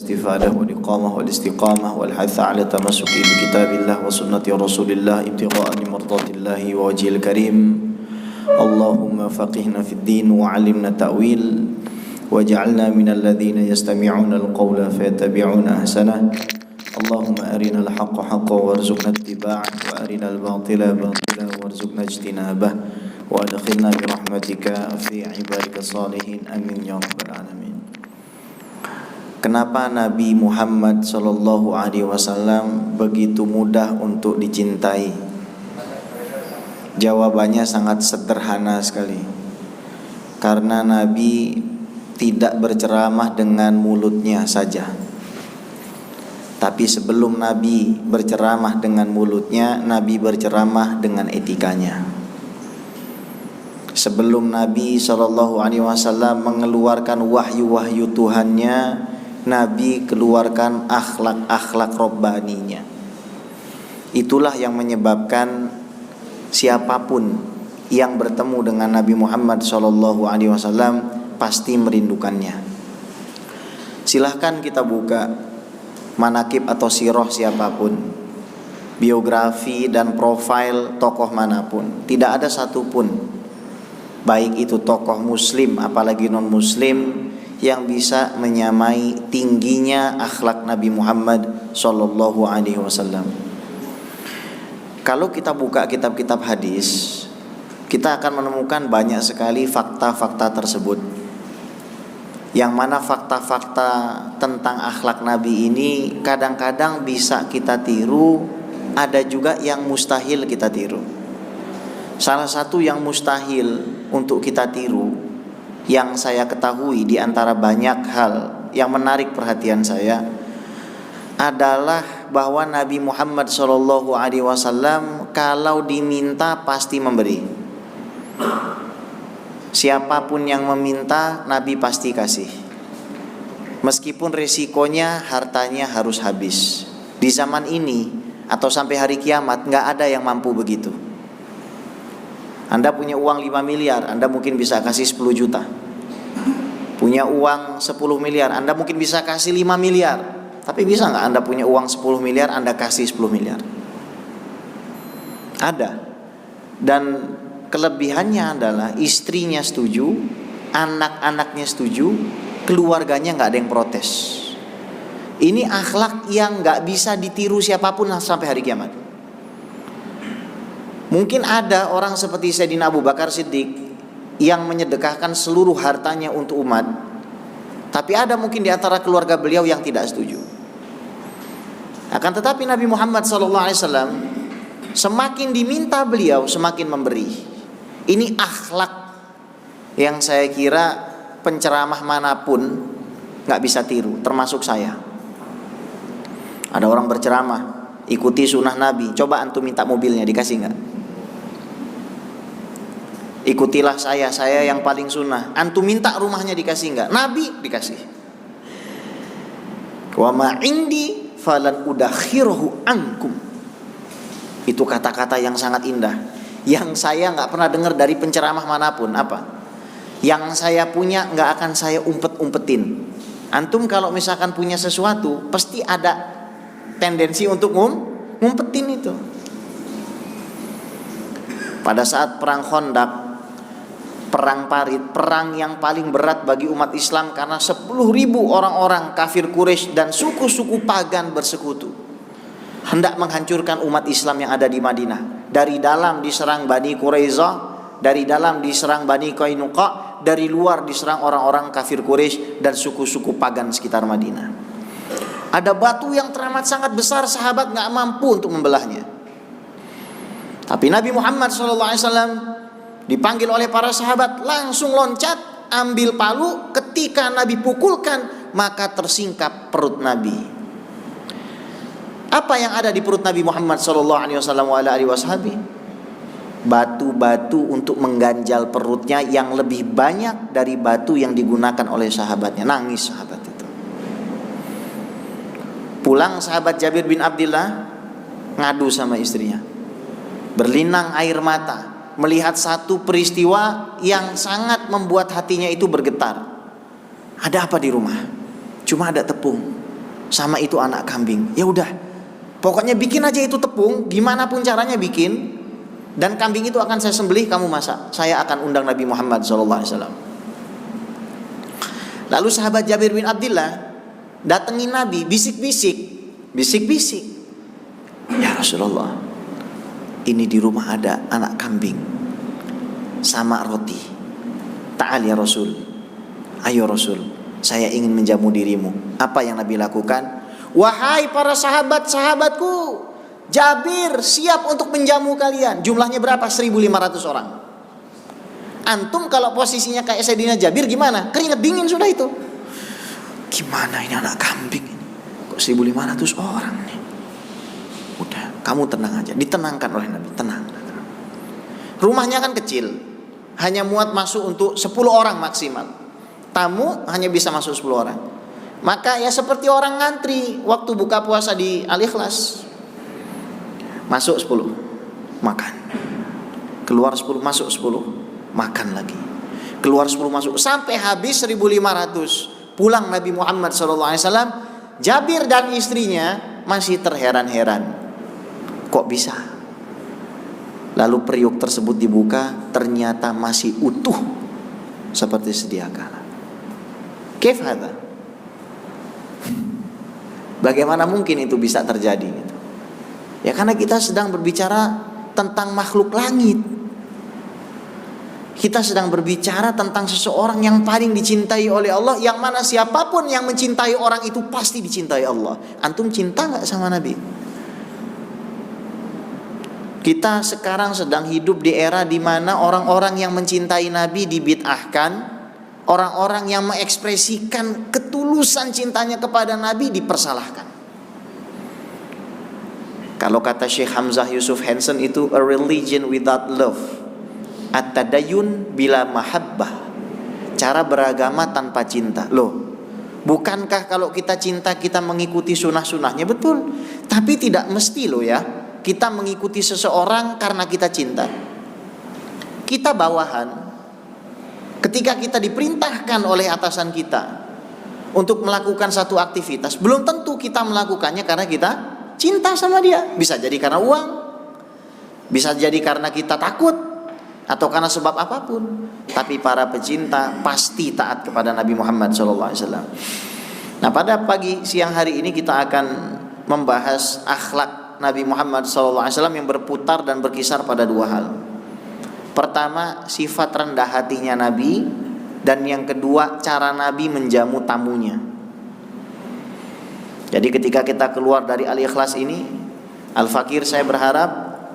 الاستفادة والإقامة والاستقامة والحث على التمسك بكتاب الله وسنة رسول الله ابتغاء لمرضات الله ووجهه الكريم. اللهم فقهنا في الدين وعلمنا التأويل واجعلنا من الذين يستمعون القول فيتبعون أحسنه. اللهم أرنا الحق حقا وارزقنا اتباعه وأرنا الباطل باطلا وارزقنا اجتنابه وأدخلنا برحمتك في عبادك الصالحين آمين يا رب العالمين. Kenapa Nabi Muhammad Sallallahu Alaihi Wasallam begitu mudah untuk dicintai? Jawabannya sangat sederhana sekali. Karena Nabi tidak berceramah dengan mulutnya saja. Tapi sebelum Nabi berceramah dengan mulutnya, Nabi berceramah dengan etikanya. Sebelum Nabi Sallallahu Alaihi Wasallam mengeluarkan wahyu-wahyu Tuhannya, Nabi keluarkan akhlak-akhlak robbaninya. Itulah yang menyebabkan siapapun yang bertemu dengan Nabi Muhammad SAW pasti merindukannya. Silahkan kita buka manakib atau sirah siapapun, biografi dan profil tokoh manapun, tidak ada satupun, baik itu tokoh muslim apalagi non muslim, yang bisa menyamai tingginya akhlak Nabi Muhammad Sallallahu Alaihi Wasallam. Kalau kita buka kitab-kitab hadis, kita akan menemukan banyak sekali fakta-fakta tersebut. Yang mana fakta-fakta tentang akhlak Nabi ini kadang-kadang bisa kita tiru, ada juga yang mustahil kita tiru. Salah satu yang mustahil untuk kita tiru, yang saya ketahui di antara banyak hal yang menarik perhatian saya, adalah bahwa Nabi Muhammad SAW kalau diminta pasti memberi. Siapapun yang meminta, Nabi pasti kasih. Meskipun resikonya hartanya harus habis. Di zaman ini atau sampai hari kiamat gak ada yang mampu begitu. Anda punya uang 5 miliar, Anda mungkin bisa kasih 10 juta. Punya uang 10 miliar, Anda mungkin bisa kasih 5 miliar. Tapi bisa gak Anda punya uang 10 miliar, Anda kasih 10 miliar? Ada. Dan kelebihannya adalah istrinya setuju, anak-anaknya setuju, keluarganya gak ada yang protes. Ini akhlak yang gak bisa ditiru siapapun sampai hari kiamat. Mungkin ada orang seperti Sayyidina Abu Bakar Siddiq yang menyedekahkan seluruh hartanya untuk umat, tapi ada mungkin di antara keluarga beliau yang tidak setuju. Akan tetapi Nabi Muhammad SAW semakin diminta beliau semakin memberi. Ini akhlak yang saya kira penceramah manapun gak bisa tiru, termasuk saya. Ada orang berceramah, ikuti sunnah Nabi, coba antum minta mobilnya, dikasih gak? Ikutilah saya yang paling sunnah. Antum minta rumahnya, dikasih enggak? Nabi dikasih. Wa ma indi falan udakhirahu ankum. Itu kata-kata yang sangat indah, yang saya enggak pernah dengar dari penceramah manapun. Apa? Yang saya punya enggak akan saya umpet-umpetin. Antum kalau misalkan punya sesuatu, pasti ada tendensi untuk ngumpetin itu. Pada saat perang Khandaq, perang Parit, perang yang paling berat bagi umat Islam karena 10.000 orang-orang kafir Quraisy dan suku-suku pagan bersekutu hendak menghancurkan umat Islam yang ada di Madinah. Dari dalam diserang Bani Quraizah, dari dalam diserang Bani Qainuqa, dari luar diserang orang-orang kafir Quraisy dan suku-suku pagan sekitar Madinah. Ada batu yang teramat sangat besar, sahabat gak mampu untuk membelahnya. Tapi Nabi Muhammad SAW dipanggil oleh para sahabat, langsung loncat, ambil palu. Ketika Nabi pukulkan, maka tersingkap perut Nabi. Apa yang ada di perut Nabi Muhammad SAW? Batu-batu untuk mengganjal perutnya yang lebih banyak dari batu yang digunakan oleh sahabatnya. Nangis sahabat itu. Pulang sahabat Jabir bin Abdullah ngadu sama istrinya, berlinang air mata melihat satu peristiwa yang sangat membuat hatinya itu bergetar. Ada apa di rumah? Cuma ada tepung. sama itu anak kambing. Ya udah, pokoknya bikin aja itu tepung, gimana pun caranya bikin, dan kambing itu akan saya sembelih, kamu masak. Saya akan undang Nabi Muhammad SAW. Lalu sahabat Jabir bin Abdullah datengin Nabi, bisik-bisik. Ya Rasulullah, ini di rumah ada anak kambing sama roti. Ta'al ya Rasul, ayo Rasul, saya ingin menjamu dirimu. Apa yang Nabi lakukan? Wahai para sahabat-sahabatku, Jabir siap untuk menjamu kalian. Jumlahnya berapa? 1.500 orang. Antum kalau posisinya kayak Sayyidina Jabir gimana? Keringat dingin sudah itu. Gimana ini anak kambing ini? Kok 1.500 orang nih? Udah, kamu tenang aja. Ditenangkan oleh Nabi, tenang. Rumahnya kan kecil, hanya muat masuk untuk 10 orang maksimal. Tamu hanya bisa masuk 10 orang. Maka ya seperti orang ngantri waktu buka puasa di Al-Ikhlas. Masuk 10, makan. Keluar 10, masuk 10, makan lagi. Keluar 10, masuk, sampai habis 1.500. Pulang Nabi Muhammad SAW, Jabir dan istrinya masih terheran-heran. Kok bisa? Lalu periuk tersebut dibuka, ternyata masih utuh seperti sedia kala. Kaif hadza? Bagaimana mungkin itu bisa terjadi gitu? Ya karena kita sedang berbicara tentang makhluk langit. Kita sedang berbicara tentang seseorang yang paling dicintai oleh Allah, yang mana siapapun yang mencintai orang itu pasti dicintai Allah. Antum cinta gak sama Nabi? Kita sekarang sedang hidup di era di mana orang-orang yang mencintai Nabi dibid'ahkan, orang-orang yang mengekspresikan ketulusan cintanya kepada Nabi dipersalahkan. Kalau kata Syekh Hamzah Yusuf Hansen itu a religion without love, at-tadayun bila mahabbah, cara beragama tanpa cinta. Loh, bukankah kalau kita cinta kita mengikuti sunah-sunahnya? Betul, tapi tidak mesti loh ya. Kita mengikuti seseorang karena kita cinta. Kita bawahan, ketika kita diperintahkan oleh atasan kita untuk melakukan satu aktivitas, belum tentu kita melakukannya karena kita cinta sama dia. Bisa jadi karena uang, bisa jadi karena kita takut, atau karena sebab apapun. Tapi para pecinta pasti taat kepada Nabi Muhammad SAW. Nah, pada pagi siang hari ini kita akan membahas akhlak Nabi Muhammad SAW yang berputar dan berkisar pada dua hal. Pertama, sifat rendah hatinya Nabi, dan yang kedua, cara Nabi menjamu tamunya. Jadi ketika kita keluar dari Al-Ikhlas ini, Al-Fakir, saya berharap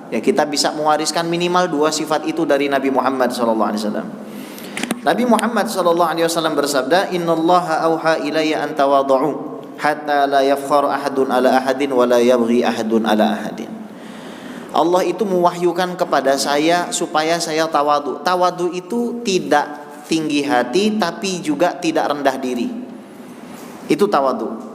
ya kita bisa mewariskan minimal dua sifat itu dari Nabi Muhammad SAW. Nabi Muhammad SAW bersabda, Innallaha auha ilayya an tawadhu'u hatta la yafkhar ahadun ala ahadin wa la yabghi ahadun ala ahadin. Allah itu mewahyukan kepada saya supaya saya tawadu. Tawadu itu tidak tinggi hati tapi juga tidak rendah diri. Itu tawadu.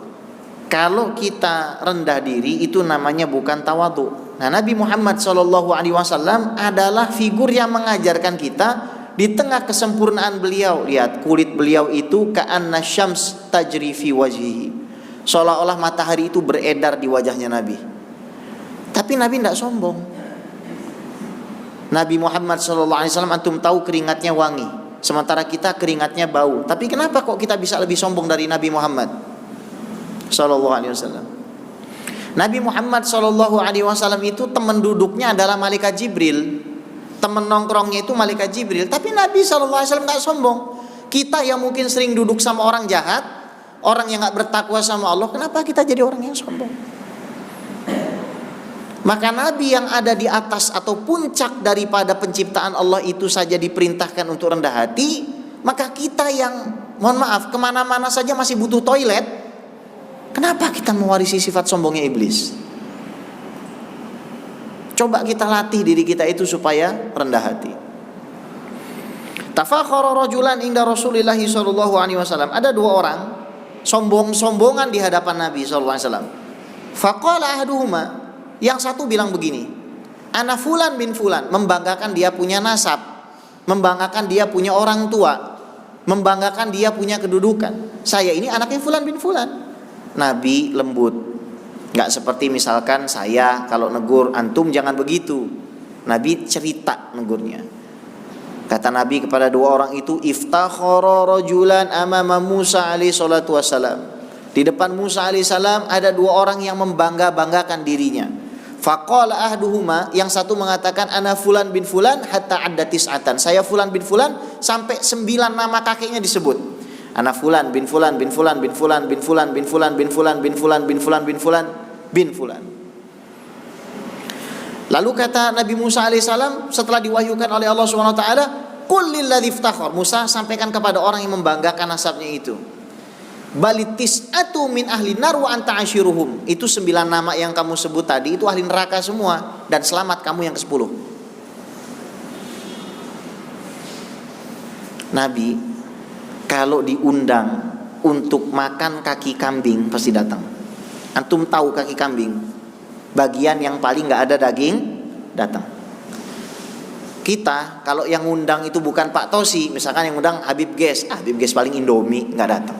Kalau kita rendah diri itu namanya bukan tawadu. Nah, Nabi Muhammad SAW adalah figur yang mengajarkan kita di tengah kesempurnaan beliau. Lihat, kulit beliau itu ka'anna syams tajri fi wajhihi, seolah-olah matahari itu beredar di wajahnya Nabi. Tapi Nabi tidak sombong. Nabi Muhammad SAW, antum tahu keringatnya wangi, sementara kita keringatnya bau. Tapi kenapa kok kita bisa lebih sombong dari Nabi Muhammad SAW? Nabi Muhammad SAW itu teman duduknya adalah malaikat Jibril, teman nongkrongnya itu malaikat Jibril. Tapi Nabi SAW nggak sombong. Kita yang mungkin sering duduk sama orang jahat, orang yang gak bertakwa sama Allah, kenapa kita jadi orang yang sombong? Maka Nabi yang ada di atas atau puncak daripada penciptaan Allah itu saja diperintahkan untuk rendah hati, maka kita yang, mohon maaf, kemana-mana saja masih butuh toilet, kenapa kita mewarisi sifat sombongnya iblis? Coba kita latih diri kita itu supaya rendah hati. Tafakhara rajulan inda Rasulillah SAW. Ada dua orang sombong-sombongan di hadapan Nabi SAW. Faqala ahaduhuma, yang satu bilang begini, ana fulan bin fulan, membanggakan dia punya nasab, membanggakan dia punya orang tua, membanggakan dia punya kedudukan. Saya ini anaknya fulan bin fulan. Nabi lembut. Nggak seperti misalkan saya kalau negur antum jangan begitu. Nabi cerita negurnya. Kata Nabi kepada dua orang itu, iftakhara rajulan amama Musa alaihi salatu wassalam. Di depan Musa alaihi salam ada dua orang yang membangga-banggakan dirinya. Faqala ahduhuma, yang satu mengatakan ana fulan bin fulan hatta adda tis'atan. Saya fulan bin fulan sampai 9 nama kakeknya disebut. Ana fulan bin fulan bin fulan bin fulan bin fulan bin fulan bin fulan bin fulan bin fulan bin fulan bin fulan. Lalu kata Nabi Musa alaihissalam setelah diwahyukan oleh Allah Subhanahu wa taala, qul lilladzi iftakhar. Musa sampaikan kepada orang yang membanggakan nasabnya itu. Balitis'atu min ahli nar wa anta ashiruhum. Itu 9 nama yang kamu sebut tadi itu ahli neraka semua dan selamat kamu yang ke-10. Nabi kalau diundang untuk makan kaki kambing pasti datang. Antum tahu kaki kambing? Bagian yang paling nggak ada daging datang. Kita kalau yang ngundang itu bukan Pak Tosi, misalkan yang ngundang Habib Ges, Habib Ges paling Indomie nggak datang.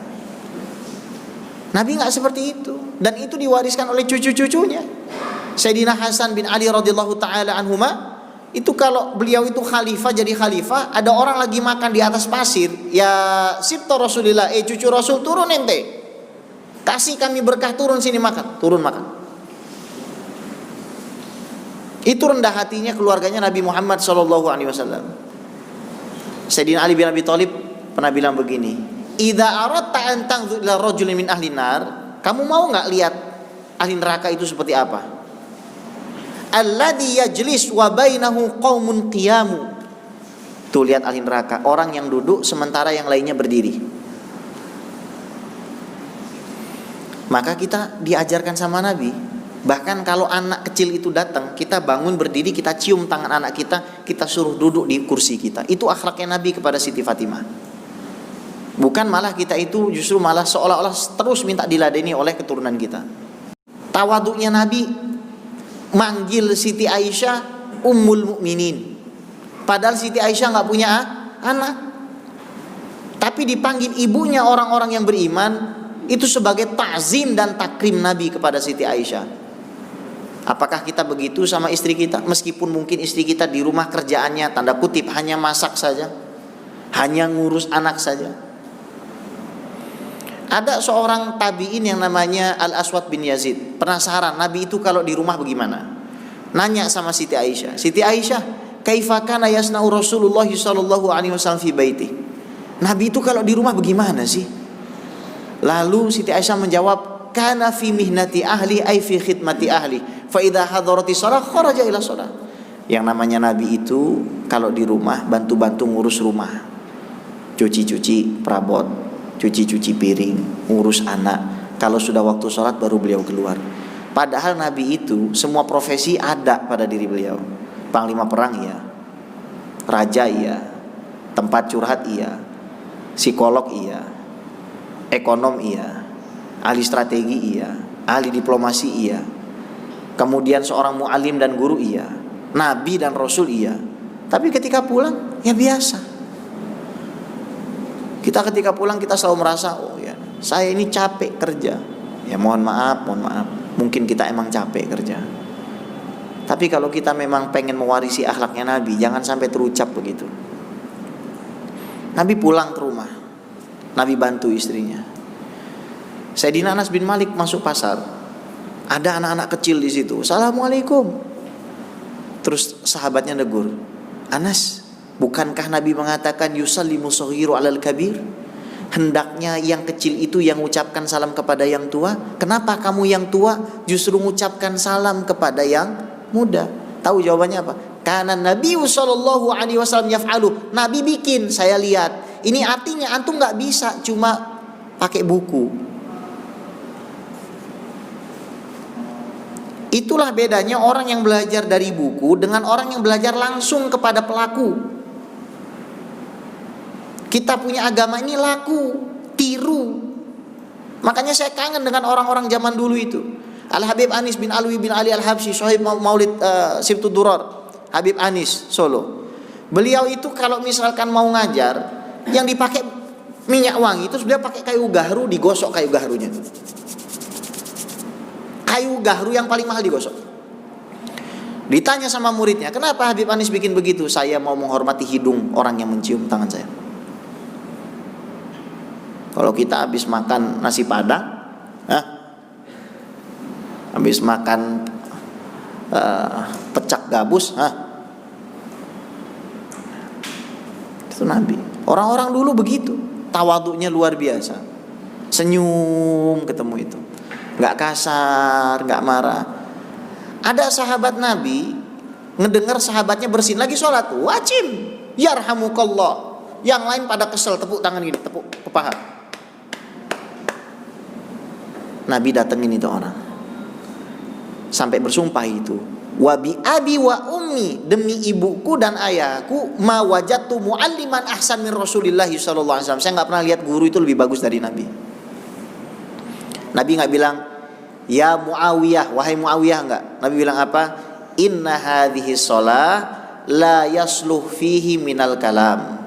Nabi nggak seperti itu, dan itu diwariskan oleh cucu-cucunya. Sayyidina Hasan bin Ali radhiyallahu taala anhuma, itu kalau beliau itu khalifah, jadi khalifah, ada orang lagi makan di atas pasir, ya sibto Rasulillah, cucu Rasul turun ente, kasih kami berkah, turun sini makan, turun makan. Itu rendah hatinya keluarganya Nabi Muhammad SAW. Sayyidina Ali bin Abi Thalib pernah bilang begini, idza aradta an tanzur ila rajulin min ahli nar, kamu mau nggak lihat ahli neraka itu seperti apa? Alladzi yajlis wa bainahu qaumun qiyamu. Tuh lihat ahli neraka, orang yang duduk sementara yang lainnya berdiri. Maka kita diajarkan sama Nabi, bahkan kalau anak kecil itu datang, kita bangun berdiri, kita cium tangan anak kita suruh duduk di kursi kita. Itu akhlaknya Nabi kepada Siti Fatimah. Bukan malah kita itu justru malah seolah-olah terus minta diladeni oleh keturunan kita. Tawaduknya Nabi manggil Siti Aisyah Ummul Mukminin, padahal Siti Aisyah nggak punya anak, tapi dipanggil ibunya orang-orang yang beriman. Itu sebagai ta'zim dan takrim Nabi kepada Siti Aisyah. Apakah kita begitu sama istri kita? Meskipun mungkin istri kita di rumah kerjaannya tanda kutip hanya masak saja, hanya ngurus anak saja. Ada seorang tabi'in yang namanya Al-Aswad bin Yazid, penasaran Nabi itu kalau di rumah bagaimana. Nanya sama Siti Aisyah, Siti Aisyah, kaifa kana yasna'u Rasulullah sallallahu alaihi wasallam fi baiti. Nabi itu kalau di rumah bagaimana sih? Lalu Siti Aisyah menjawab, kana fi mihnati ahli ay fi khidmati ahli, fa idza hadarati shalah kharaja ila shalah. Yang namanya Nabi itu kalau di rumah bantu-bantu ngurus rumah, cuci-cuci perabot, cuci-cuci piring, ngurus anak. Kalau sudah waktu sholat baru beliau keluar. Padahal Nabi itu semua profesi ada pada diri beliau. Panglima perang iya, raja iya, tempat curhat iya, psikolog iya, ekonom iya, ahli strategi iya, ahli diplomasi iya, kemudian seorang mu'alim dan guru iya, nabi dan rasul iya. Tapi ketika pulang ya biasa. Kita ketika pulang kita selalu merasa, oh ya, saya ini capek kerja. Ya mohon maaf. Mungkin kita emang capek kerja. Tapi kalau kita memang pengen mewarisi akhlaknya Nabi, jangan sampai terucap begitu. Nabi pulang ke rumah, Nabi bantu istrinya. Sayyidina Anas bin Malik masuk pasar, ada anak-anak kecil di situ. Assalamualaikum. Terus sahabatnya negur, Anas, bukankah Nabi mengatakan yusallimu shaghiru alal kabir? Hendaknya yang kecil itu yang mengucapkan salam kepada yang tua. Kenapa kamu yang tua justru mengucapkan salam kepada yang muda? Tahu jawabannya apa? Karena Nabi sallallahu alaihi wasallam yaf'alu. Nabi bikin, saya lihat. Ini artinya antum nggak bisa cuma pakai buku. Itulah bedanya orang yang belajar dari buku dengan orang yang belajar langsung kepada pelaku. Kita punya agama ini laku, tiru. Makanya saya kangen dengan orang-orang zaman dulu itu. Al-Habib Anis bin Alwi bin Ali Al-Habsyi, Syahib Maulid Sibtud Durar, Habib Anis Solo. Beliau itu kalau misalkan mau ngajar, yang dipakai minyak wangi itu beliau pakai kayu gahru, digosok kayu gahrunya. kayu gahru yang paling mahal digosok. Ditanya sama muridnya, kenapa Habib Anis bikin begitu? Saya mau menghormati hidung orang yang mencium tangan saya. Kalau kita habis makan nasi padang, habis makan pecak gabus, itu Nabi. Orang-orang dulu begitu, tawaduknya luar biasa. Senyum ketemu itu, nggak kasar, nggak marah. Ada sahabat Nabi ngedengar sahabatnya bersin lagi sholat, wajib, yarhamukallah. Yang lain pada kesel, tepuk tangan gini, tepuk ke paha. Nabi datengin itu orang, sampai bersumpah itu, wa bi abi wa ummi, demi ibuku dan ayahku, ma wajadtu mualliman ahsan min Rasulillah sallallahu alaihi wasallam. Saya nggak pernah lihat guru itu lebih bagus dari Nabi. Nabi nggak bilang ya Muawiyah, wahai Muawiyah, enggak. Nabi bilang apa? Inna hadhihi shalah la yasluh fihi minal kalam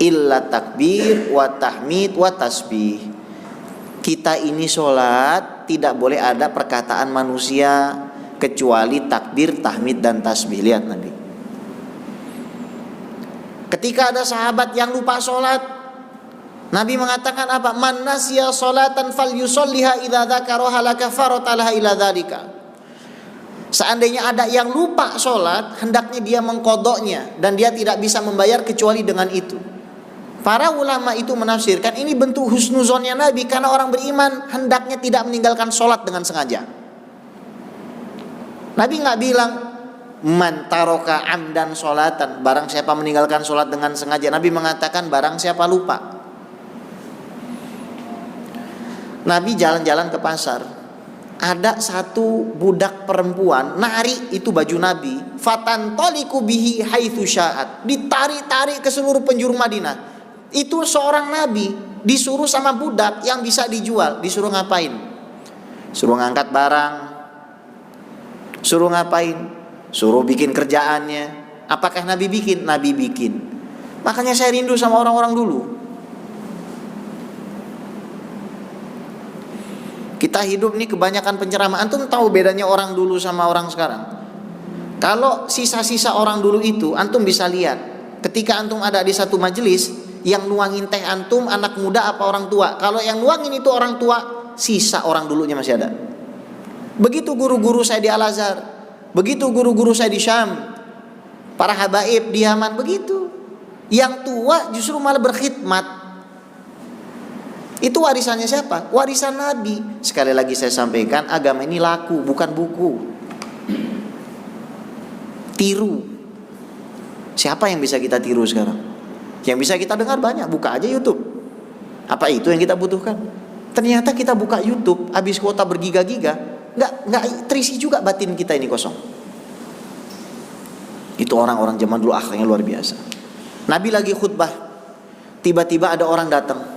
illa takbir wa tahmid wa tasbih. Kita ini sholat tidak boleh ada perkataan manusia kecuali takbir, tahmid dan tasbih. Lihat Nabi. Ketika ada sahabat yang lupa sholat, Nabi mengatakan apa? Man nasiya sholatan falyusolliha idza dzakaraha la kafarata laha ila dzalika. Seandainya ada yang lupa sholat, hendaknya dia mengkodoknya, dan dia tidak bisa membayar kecuali dengan itu. Para ulama itu menafsirkan ini bentuk husnuzonnya Nabi, karena orang beriman hendaknya tidak meninggalkan sholat dengan sengaja. Nabi nggak bilang man taroka amdan sholatan, barang siapa meninggalkan sholat dengan sengaja. Nabi mengatakan barang siapa lupa. Nabi jalan-jalan ke pasar, ada satu budak perempuan nari itu baju Nabi, fatantoliku bihi haitsu sya'at, ditarik-tarik ke seluruh penjuru Madinah. Itu seorang Nabi disuruh sama budak yang bisa dijual, disuruh ngapain? Suruh ngangkat barang, suruh ngapain? Suruh bikin kerjaannya. Apakah Nabi bikin? Nabi bikin. Makanya saya rindu sama orang-orang dulu. Kita hidup nih kebanyakan penceramah. Antum tahu bedanya orang dulu sama orang sekarang? Kalau sisa-sisa orang dulu itu antum bisa lihat, ketika antum ada di satu majelis, yang nuangin teh antum anak muda apa orang tua? Kalau yang nuangin itu orang tua, sisa orang dulunya masih ada. Begitu guru-guru saya di Al-Azhar, begitu guru-guru saya di Syam, para habaib di Yaman, begitu. Yang tua justru malah berkhidmat. Itu warisannya siapa? Warisan Nabi. Sekali lagi saya sampaikan, agama ini laku, bukan buku. Tiru. Siapa yang bisa kita tiru sekarang? Yang bisa kita dengar banyak, buka aja YouTube. Apa itu yang kita butuhkan? Ternyata kita buka YouTube, habis kuota bergiga-giga, nggak terisi juga batin kita ini kosong. Itu orang-orang zaman dulu akhlaknya luar biasa. Nabi lagi khutbah, tiba-tiba ada orang datang.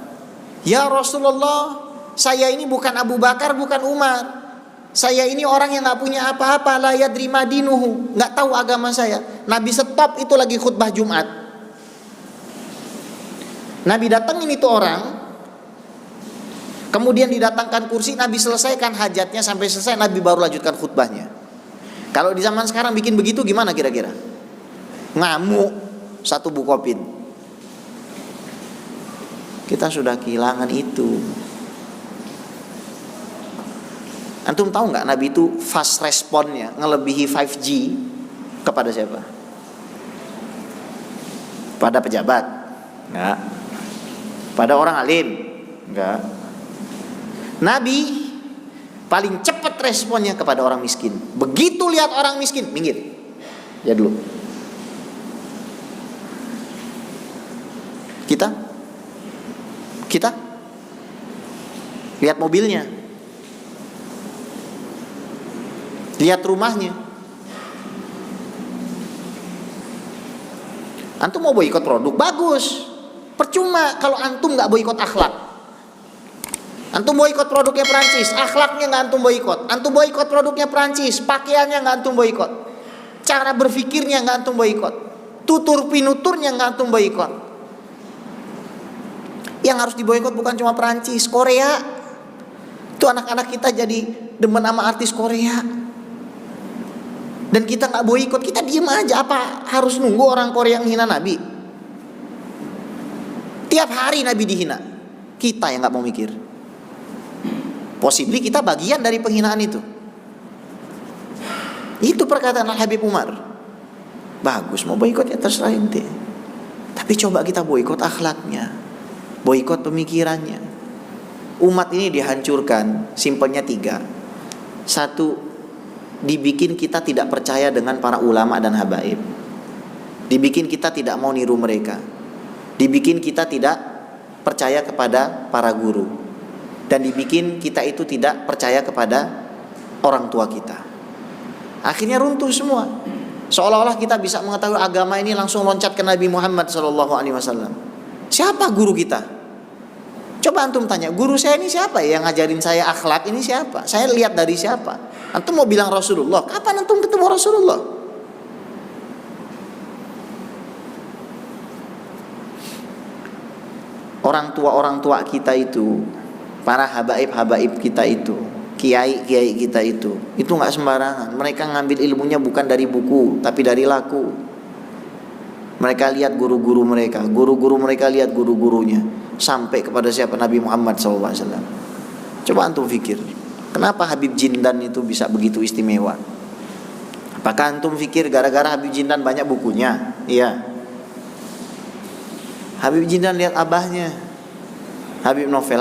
Ya Rasulullah, saya ini bukan Abu Bakar, bukan Umar. Saya ini orang yang nggak punya apa-apa, la yadri madinuhu, nggak tahu agama saya. Nabi stop itu lagi khutbah Jumat. Nabi datangin itu orang, kemudian didatangkan kursi, Nabi selesaikan hajatnya sampai selesai, Nabi baru lanjutkan khutbahnya. Kalau di zaman sekarang bikin begitu gimana kira-kira? Ngamuk satu bukopin. Kita sudah kehilangan itu. Antum tahu nggak Nabi itu fast responnya ngelebihi 5G kepada siapa? Pada pejabat? Enggak. Pada orang alim? Enggak. Nabi paling cepat responnya kepada orang miskin. Begitu lihat orang miskin, minggir. Ya dulu. Kita lihat mobilnya, lihat rumahnya. Antum mau boikot produk, bagus. Percuma kalau antum nggak boikot akhlak. Antum boikot produknya Perancis, akhlaknya nggak antum boikot. Antum boikot produknya Perancis, pakaiannya nggak antum boikot. Cara berpikirnya nggak antum boikot. Tutur pinuturnya nggak antum boikot. Yang harus diboikot bukan cuma Perancis, Korea. Itu Itu anak-anak kita jadi demen sama artis Korea. Dan kita nggak boikot, kita diem aja. Apa harus nunggu orang Korea yang hina Nabi? Tiap hari Nabi dihina. Kita yang nggak mau mikir. Possibly kita bagian dari penghinaan itu. Itu perkataan Al Habib Umar. Bagus, mau boikot ya terserah ente. Tapi coba kita boikot akhlaknya, boikot pemikirannya. Umat ini dihancurkan, simpelnya 3. 1, dibikin kita tidak percaya dengan para ulama dan habaib. Dibikin kita tidak mau niru mereka. Dibikin kita tidak percaya kepada para guru. Dan dibikin kita itu tidak percaya kepada orang tua kita. Akhirnya runtuh semua. Seolah-olah kita bisa mengetahui agama ini langsung loncat ke Nabi Muhammad SAW. Siapa guru kita? Coba antum tanya, guru saya ini siapa ya yang ngajarin saya akhlak ini siapa? Saya lihat dari siapa? Antum mau bilang Rasulullah, kapan antum ketemu Rasulullah? Orang tua kita itu, para habaib kita itu, kiai kita itu nggak sembarangan. Mereka ngambil ilmunya bukan dari buku, tapi dari laku. Mereka lihat guru-guru mereka lihat guru-gurunya, sampai kepada siapa? Nabi Muhammad SAW. Coba antum pikir, kenapa Habib Jindan itu bisa begitu istimewa? Apakah antum pikir gara-gara Habib Jindan banyak bukunya? Iya. Habib Jindan lihat abahnya, Habib Novel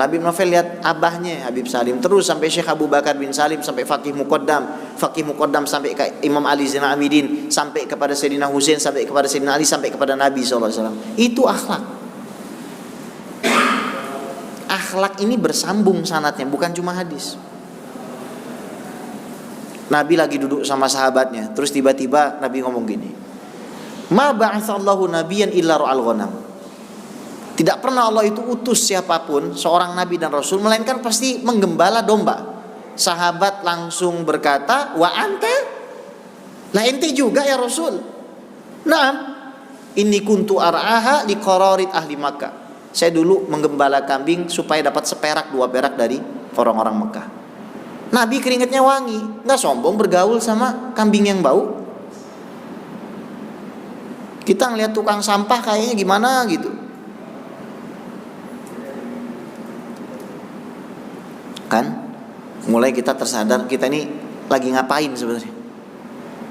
lihat abahnya, Habib Salim, terus sampai Syekh Abu Bakar bin Salim, sampai Faqih Muqaddam sampai ke Imam Ali Zainal Abidin, sampai kepada Sayyidina Husain, sampai kepada Sayyidina Ali, sampai kepada Nabi SAW. Itu akhlak. Akhlak ini bersambung sanadnya, bukan cuma hadis. Nabi lagi duduk sama sahabatnya, terus tiba-tiba Nabi ngomong gini, "Ma ba'atsallahu nabiyyan illa ra'al ghanam." Tidak pernah Allah itu utus siapapun, seorang nabi dan rasul, melainkan pasti menggembala domba. Sahabat langsung berkata, "Wa anta?" Lah ente juga ya Rasul? "Na'am, inni kuntu ar'aha liqararit ahli Makkah." Saya dulu menggembala kambing supaya dapat 1 perak, 2 perak dari orang-orang Mekah. Nabi keringatnya wangi, nggak sombong bergaul sama kambing yang bau. Kita ngeliat tukang sampah kayaknya gimana gitu. Kan mulai kita tersadar kita ini lagi ngapain sebenarnya.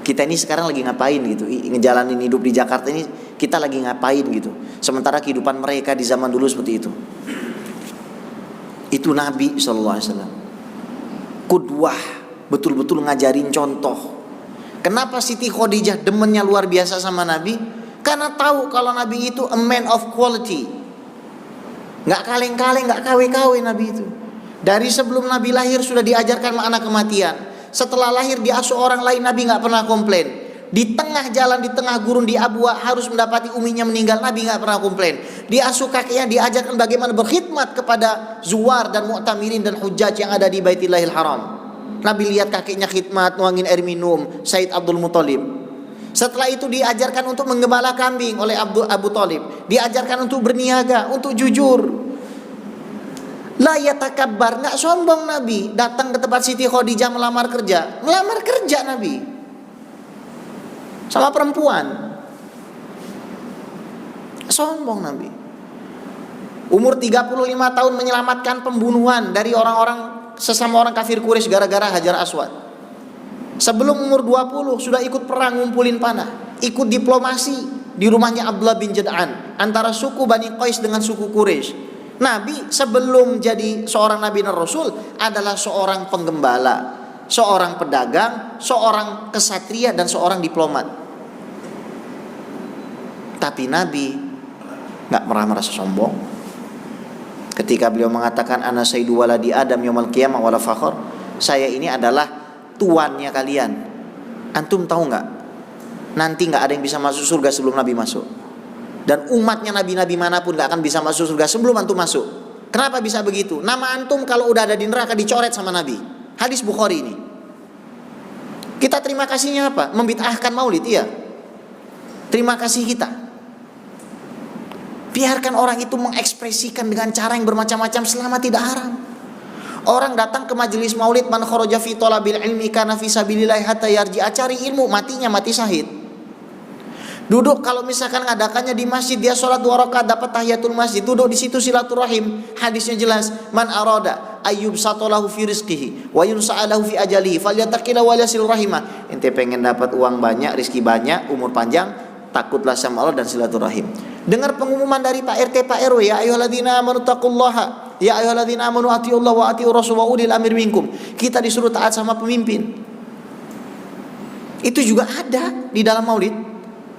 Kita ini sekarang lagi ngapain gitu, ngejalanin hidup di Jakarta ini kita lagi ngapain gitu. Sementara kehidupan mereka di zaman dulu seperti itu. Itu Nabi SAW, qudwah, betul-betul ngajarin contoh. Kenapa Siti Khadijah demennya luar biasa sama Nabi? Karena tahu kalau Nabi itu a man of quality. Gak kaleng-kaleng, gak kawe-kawe Nabi itu. Dari sebelum Nabi lahir sudah diajarkan makna kematian. Setelah lahir diasuh orang lain, Nabi gak pernah komplain. Di tengah jalan, di tengah gurun, di Abwa harus mendapati uminya meninggal, Nabi gak pernah komplain. Diasuh kakeknya, diajarkan bagaimana berkhidmat kepada zuwar dan mu'tamirin dan hujjaj yang ada di Baitillahil Haram. Nabi lihat kakeknya khidmat, nuangin air minum, Said Abdul Muthalib. Setelah itu diajarkan untuk menggembala kambing oleh Abu Talib. Diajarkan untuk berniaga, untuk jujur. La yatakabbar, nggak sombong Nabi. Datang ke tempat Siti Khadijah melamar kerja Nabi sama perempuan. Sombong Nabi. Umur 35 tahun menyelamatkan pembunuhan dari orang-orang sesama orang kafir Quraisy gara-gara Hajar Aswad. Sebelum umur 20 sudah ikut perang ngumpulin panah, ikut diplomasi di rumahnya Abdullah bin Jad'an antara suku Bani Qais dengan suku Quraisy. Nabi sebelum jadi seorang Nabi dan Rasul adalah seorang penggembala, seorang pedagang, seorang kesatria dan seorang diplomat. Tapi Nabi gak pernah merasa sombong. Ketika beliau mengatakan ana sayyidu waladi Adam yaumil qiyamah wala fakhr, saya ini adalah tuannya kalian. Antum tahu gak? Nanti gak ada yang bisa masuk surga sebelum Nabi masuk. Dan umatnya nabi-nabi manapun gak akan bisa masuk surga sebelum antum masuk. Kenapa bisa begitu? Nama antum kalau udah ada di neraka dicoret sama Nabi. Hadis Bukhari ini. Kita terima kasihnya apa? Membid'ahkan maulid, iya. Terima kasih kita. Biarkan orang itu mengekspresikan dengan cara yang bermacam-macam selama tidak haram. Orang datang ke majelis maulid, man kharaja fi talabil ilmi kana fi sabilillah hatta yarji'a, cari ilmu, matinya mati syahid. Duduk kalau misalkan ngadakannya di masjid, dia sholat 2 rakaat dapat tahiyatul masjid, duduk di situ silaturahim. Hadisnya jelas, man arada ayyub satolahu fi rizqihi wa yunsa'alahu fi ajalihi falyattaqila wa yasil rahimah. Ente pengen dapat uang banyak, rezeki banyak, umur panjang, takutlah sama Allah dan silaturahim. Dengar pengumuman dari Pak RT, Pak RW, ya ayyuhalladzina amanu taqullaha, ya ayyuhalladzina amanu atiullaha wa atiur rasul wa ulil amri minkum. Kita disuruh taat sama pemimpin. Itu juga ada di dalam maulid.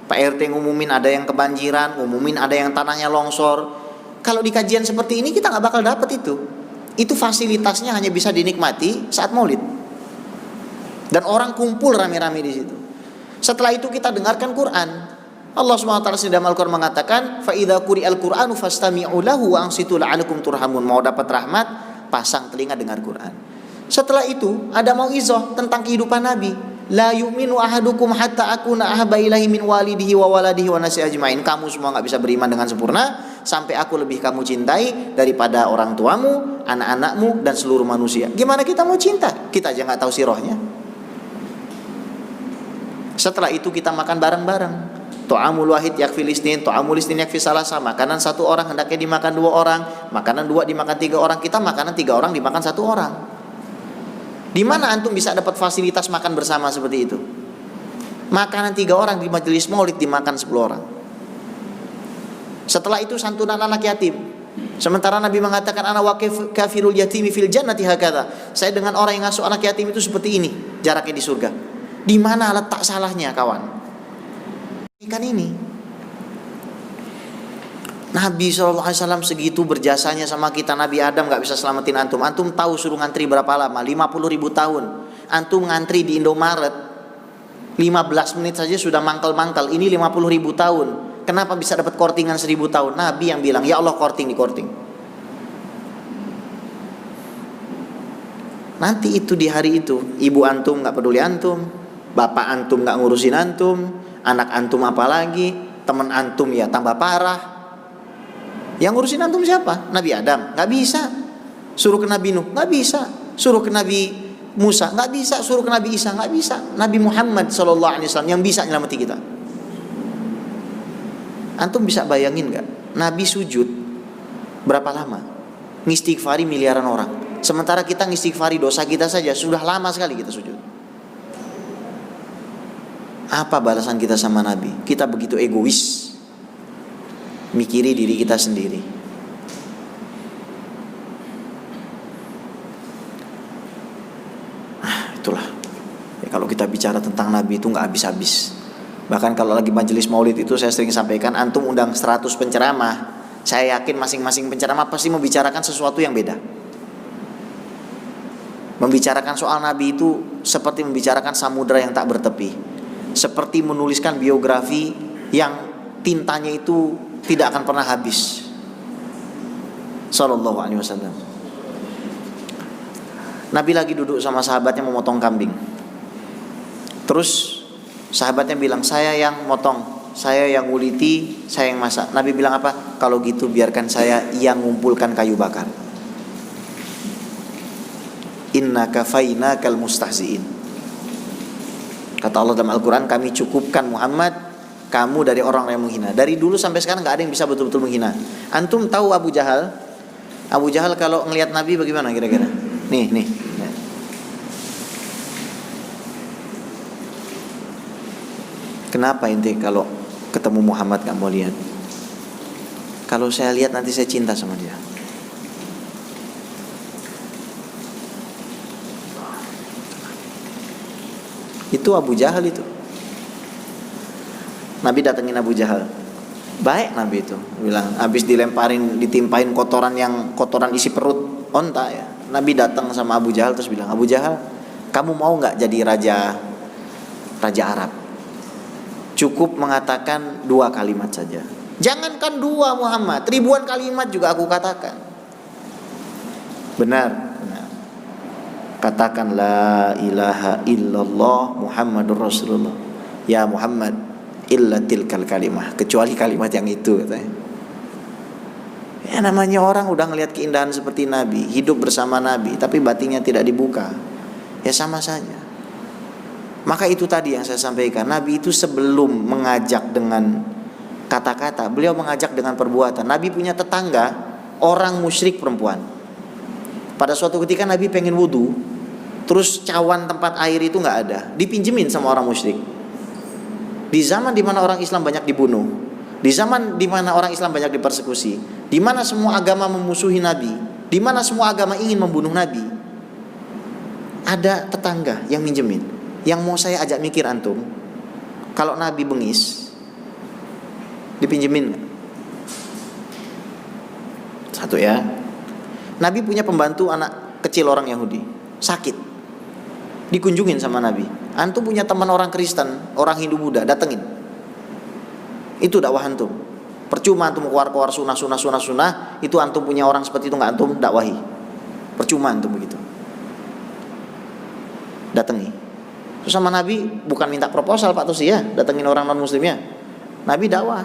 Pak RT ngumumin ada yang kebanjiran, ngumumin ada yang tanahnya longsor. Kalau di kajian seperti ini kita nggak bakal dapat itu. Itu fasilitasnya hanya bisa dinikmati saat maulid. Dan orang kumpul rame-rame di situ. Setelah itu kita dengarkan Quran. Allah SWT dalam Al-Quran mengatakan, fa idza quri'al Qur'anu fastami'u lahu wa ansitu la'alakum turhamun. Mau dapat rahmat, pasang telinga dengar Quran. Setelah itu ada mauizah tentang kehidupan Nabi. La yu'minu ahadukum hatta akuna ahabba ilaihi min walidihi wa waladihi wa nasi ajmain. Kamu semua enggak bisa beriman dengan sempurna sampai aku lebih kamu cintai daripada orang tuamu, anak-anakmu dan seluruh manusia. Gimana kita mau cinta? Kita aja enggak tahu sirahnya. Setelah itu kita makan bareng-bareng. Ta'amul wahid yakfil isnin, ta'amul isnin yakfi salasa. Makanan satu orang hendaknya dimakan 2 orang, makanan 2 dimakan 3 orang. Kita makanan 3 orang dimakan 1 orang. Di mana antum bisa dapat fasilitas makan bersama seperti itu? Makanan 3 orang di majelis maulid dimakan 10 orang. Setelah itu santunan anak yatim. Sementara Nabi mengatakan ana wa kafirul yatimi fil jannati hakadha. Saya dengan orang yang ngasuh anak yatim itu seperti ini jaraknya di surga. Di mana letak salahnya kawan? Kan ini Nabi SAW segitu berjasanya sama kita. Nabi Adam gak bisa selamatin antum. Antum tahu suruh ngantri berapa lama? 50.000 tahun. Antum ngantri di Indomaret 15 menit saja sudah mangkal-mangkal. Ini 50.000 tahun. Kenapa bisa dapat kortingan 1.000 tahun? Nabi yang bilang, ya Allah korting di korting. Nanti itu di hari itu, ibu antum gak peduli antum, bapak antum gak ngurusin antum, anak antum apalagi, teman antum ya tambah parah. Yang ngurusin antum siapa? Nabi Adam? Gak bisa. Suruh ke Nabi Nuh? Gak bisa. Suruh ke Nabi Musa? Gak bisa. Suruh ke Nabi Isa? Gak bisa. Nabi Muhammad SAW yang bisa nyelamati kita. Antum bisa bayangin gak? Nabi sujud berapa lama? Ngistighfari miliaran orang. Sementara kita ngistighfari dosa kita saja sudah lama sekali kita sujud. Apa balasan kita sama Nabi? Kita begitu egois, mikiri diri kita sendiri. Itulah ya, kalau kita bicara tentang Nabi itu gak habis-habis. Bahkan kalau lagi majelis maulid itu saya sering sampaikan, antum undang 100 penceramah, saya yakin masing-masing penceramah pasti membicarakan sesuatu yang beda. Membicarakan soal Nabi itu seperti membicarakan samudra yang tak bertepi, seperti menuliskan biografi yang tintanya itu tidak akan pernah habis. Sallallahu alaihi wasallam. Nabi lagi duduk sama sahabatnya memotong kambing. Terus sahabatnya bilang, saya yang motong, saya yang nguliti, saya yang masak. Nabi bilang apa? Kalau gitu biarkan saya yang ngumpulkan kayu bakar. Inna kafainakal mustahziin. Kata Allah dalam Al-Quran, kami cukupkan Muhammad, kamu dari orang yang menghina. Dari dulu sampai sekarang gak ada yang bisa betul-betul menghina. Antum tahu Abu Jahal? Abu Jahal kalau ngelihat Nabi bagaimana kira-kira? Nih. Kenapa ente kalau ketemu Muhammad gak mau lihat? Kalau saya lihat nanti saya cinta sama dia. Itu Abu Jahal itu. Nabi datengin Abu Jahal. Baik Nabi itu bilang, habis ditimpain kotoran isi perut onta ya. Nabi datang sama Abu Jahal terus bilang, Abu Jahal, kamu mau gak jadi raja Arab? Cukup mengatakan 2 kalimat saja. Jangankan 2 Muhammad, ribuan kalimat juga aku katakan. Benar. Katakan la ilaha illallah Muhammadur Rasulullah. Ya Muhammad, illa tilkal kalimah, kecuali kalimat yang itu katanya. Ya namanya orang udah ngelihat keindahan seperti Nabi, hidup bersama Nabi, tapi batinnya tidak dibuka, ya sama saja. Maka itu tadi yang saya sampaikan, Nabi itu sebelum mengajak dengan kata-kata, beliau mengajak dengan perbuatan. Nabi punya tetangga, orang musyrik perempuan. Pada suatu ketika Nabi pengen wudu, terus cawan tempat air itu nggak ada, dipinjemin sama orang musyrik. Di zaman dimana orang Islam banyak dibunuh, di zaman dimana orang Islam banyak dipersekusi, di mana semua agama memusuhi Nabi, di mana semua agama ingin membunuh Nabi, ada tetangga yang minjemin. Yang mau saya ajak mikir antum, kalau Nabi bengis, dipinjemin nggak? Satu ya. Nabi punya pembantu anak kecil orang Yahudi, sakit, dikunjungin sama Nabi. Antum punya teman orang Kristen, orang Hindu Buddha, datengin. Itu dakwah antum. Percuma antum keluar sunnah, itu antum punya orang seperti itu nggak antum dakwahi. Percuma antum begitu. Datangi. Terus sama Nabi bukan minta proposal Pak Tusi ya, datengin orang non muslimnya. Nabi dakwah,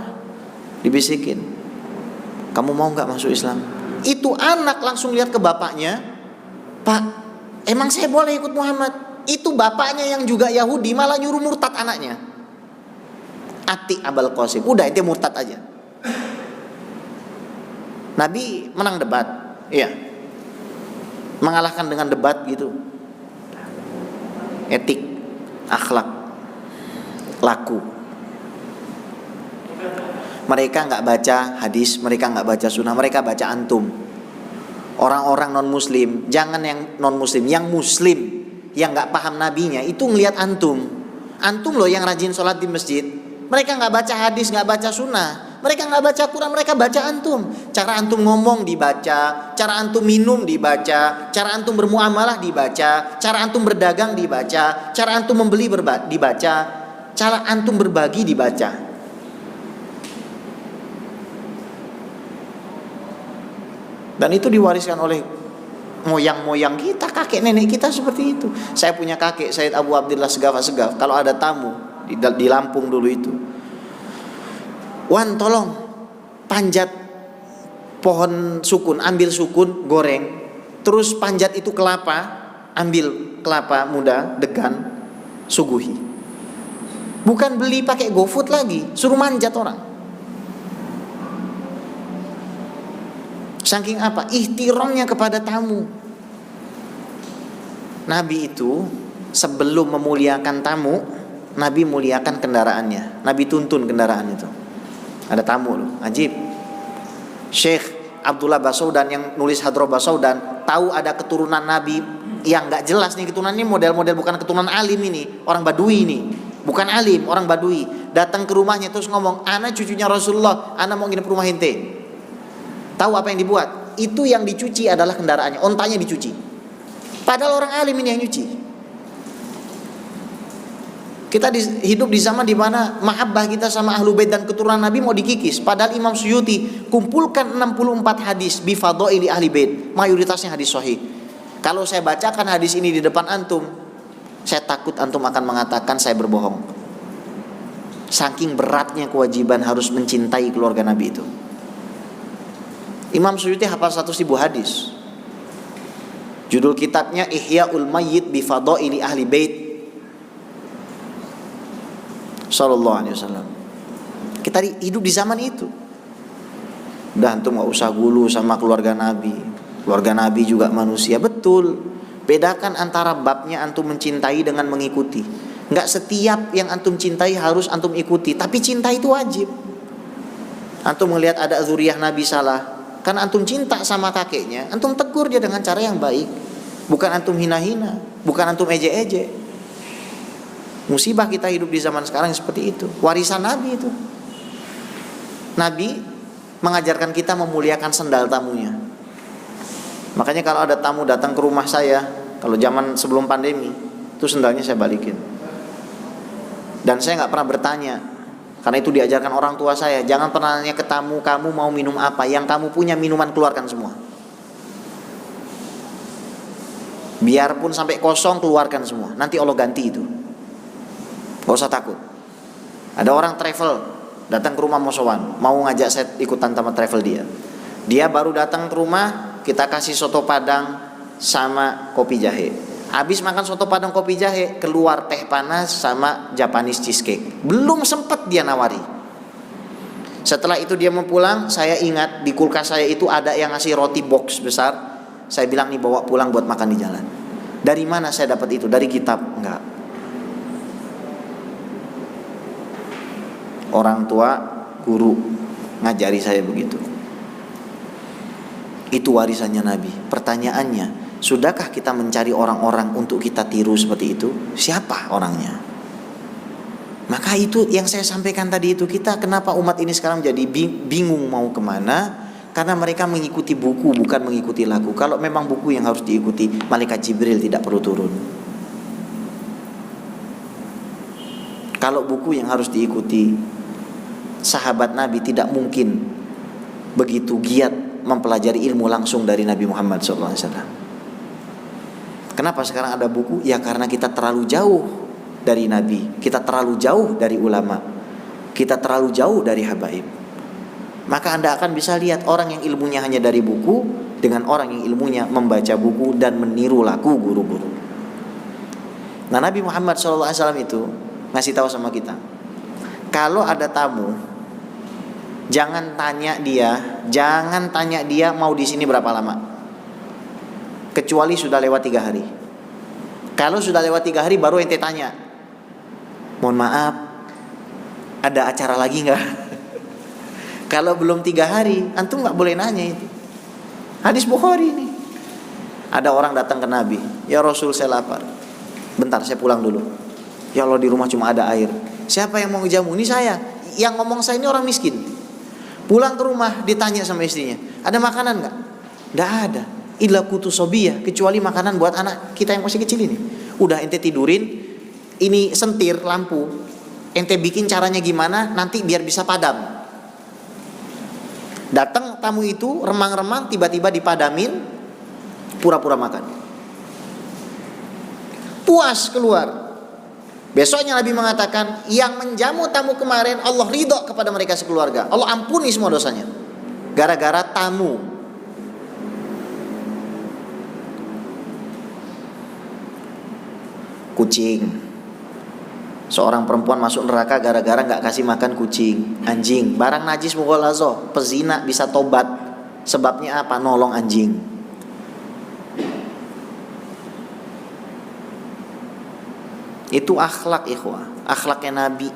dibisikin, kamu mau nggak masuk Islam? Itu anak langsung lihat ke bapaknya, Pak, emang saya boleh ikut Muhammad? Itu bapaknya yang juga Yahudi malah nyuruh murtad anaknya. Ati Abul Qasim, udah itu murtad aja. Nabi menang debat, iya, mengalahkan dengan debat gitu. Etik, akhlak, laku. Mereka nggak baca hadis, mereka nggak baca sunnah, mereka baca antum. Orang-orang non muslim, jangan yang non muslim, yang muslim yang nggak paham nabinya itu ngelihat antum. Antum loh yang rajin sholat di masjid. Mereka nggak baca hadis, nggak baca sunnah, mereka nggak baca Quran, mereka baca antum. Cara antum ngomong dibaca, cara antum minum dibaca, cara antum bermuamalah dibaca, cara antum berdagang dibaca, cara antum membeli dibaca, cara antum berbagi dibaca. Dan itu diwariskan oleh moyang-moyang kita, kakek nenek kita seperti itu. Saya punya kakek Said Abu Abdillah Segaf. Kalau ada tamu di Lampung dulu itu, Wan tolong panjat pohon sukun, ambil sukun, goreng, terus panjat itu kelapa, ambil kelapa muda, degan, suguhi. Bukan beli pakai GoFood lagi, suruh manjat orang. Saking apa? Ihtiramnya kepada tamu. Nabi itu sebelum memuliakan tamu, Nabi muliakan kendaraannya. Nabi tuntun kendaraan itu. Ada tamu loh, ajib. Syekh Abdullah Basaudan yang nulis Hadroh Basaudan tahu ada keturunan Nabi yang nggak jelas nih keturunannya, model-model bukan keturunan alim ini, orang Badui ini, bukan alim, orang Badui. Datang ke rumahnya terus ngomong, ana cucunya Rasulullah, ana mau nginep rumah ente. Tahu apa yang dibuat? Itu yang dicuci adalah kendaraannya, ontanya dicuci. Padahal orang alim ini yang nyuci. Kita hidup di zaman di mana mahabbah kita sama ahlu bait dan keturunan Nabi mau dikikis. Padahal Imam Suyuti kumpulkan 64 hadis bi fadhaili ahli bait, mayoritasnya hadis sahih. Kalau saya bacakan hadis ini di depan antum, saya takut antum akan mengatakan saya berbohong. Saking beratnya kewajiban harus mencintai keluarga Nabi itu. Imam Suyuti hafal 100.000 hadis. Judul kitabnya Ihya'ul Mayyit bi fadhaili ahli bait sallallahu alaihi wasallam. Kita hidup di zaman itu. Udah antum gak usah gulu sama keluarga Nabi. Keluarga Nabi juga manusia, betul. Bedakan antara babnya antum mencintai dengan mengikuti. Gak setiap yang antum cintai harus antum ikuti, tapi cinta itu wajib. Antum melihat ada zuriyah Nabi salah, karena antum cinta sama kakeknya, antum tegur dia dengan cara yang baik. Bukan antum hina-hina, bukan antum ejek-ejek. Musibah kita hidup di zaman sekarang seperti itu. Warisan Nabi itu. Nabi mengajarkan kita memuliakan sendal tamunya. Makanya kalau ada tamu datang ke rumah saya, kalau zaman sebelum pandemi, itu sendalnya saya balikin. Dan saya gak pernah bertanya, karena itu diajarkan orang tua saya. Jangan pernah nanya ke tamu, kamu mau minum apa? Yang kamu punya minuman keluarkan semua. Biarpun sampai kosong keluarkan semua. Nanti Allah ganti itu. Gak usah takut. Ada orang travel datang ke rumah Mosowan, mau ngajak saya ikutan sama travel dia. Dia baru datang ke rumah, kita kasih soto padang sama kopi jahe. Habis makan soto padang kopi jahe, keluar teh panas sama Japanese cheesecake. Belum sempat dia nawari. Setelah itu dia mau pulang, saya ingat di kulkas saya itu ada yang ngasih roti box besar. Saya bilang nih bawa pulang buat makan di jalan. Dari mana saya dapat itu? Dari kitab? Enggak. Orang tua, guru ngajari saya begitu. Itu warisannya Nabi. Pertanyaannya, sudahkah kita mencari orang-orang untuk kita tiru seperti itu? Siapa orangnya? Maka itu yang saya sampaikan tadi itu, kita kenapa umat ini sekarang jadi bingung mau kemana? Karena mereka mengikuti buku bukan mengikuti lagu. Kalau memang buku yang harus diikuti, malaikat Jibril tidak perlu turun. Kalau buku yang harus diikuti, sahabat Nabi tidak mungkin begitu giat mempelajari ilmu langsung dari Nabi Muhammad SAW. Kenapa sekarang ada buku? Ya karena kita terlalu jauh dari Nabi, kita terlalu jauh dari ulama, kita terlalu jauh dari habaib. Maka Anda akan bisa lihat orang yang ilmunya hanya dari buku dengan orang yang ilmunya membaca buku dan meniru laku guru-guru. Nah, Nabi Muhammad SAW itu ngasih tahu sama kita, kalau ada tamu, jangan tanya dia mau di sini berapa lama, kecuali sudah lewat 3 hari. Kalau sudah lewat 3 hari baru ente tanya, mohon maaf, ada acara lagi nggak? Kalau belum 3 hari, antum nggak boleh nanya itu. Hadis Bukhari ini. Ada orang datang ke Nabi, ya Rasul saya lapar. Bentar saya pulang dulu. Ya Allah di rumah cuma ada air. Siapa yang mau ngejamu? Ini saya. Yang ngomong saya ini orang miskin. Pulang ke rumah ditanya sama istrinya, ada makanan nggak? Nggak ada. Illa kutusobiyah, kecuali makanan buat anak kita yang masih kecil ini. Udah ente tidurin, ini sentir lampu. Ente bikin caranya gimana? Nanti biar bisa padam. Datang tamu itu remang-remang, tiba-tiba dipadamin, pura-pura makan. Puas keluar. Besoknya Nabi mengatakan, yang menjamu tamu kemarin Allah ridho kepada mereka sekeluarga. Allah ampuni semua dosanya. Gara-gara tamu. Kucing. Seorang perempuan masuk neraka gara-gara gak kasih makan kucing, anjing. Barang najis mughalazoh, pezina bisa tobat. Sebabnya apa? Nolong anjing. Itu akhlak ikhwah, akhlaknya Nabi.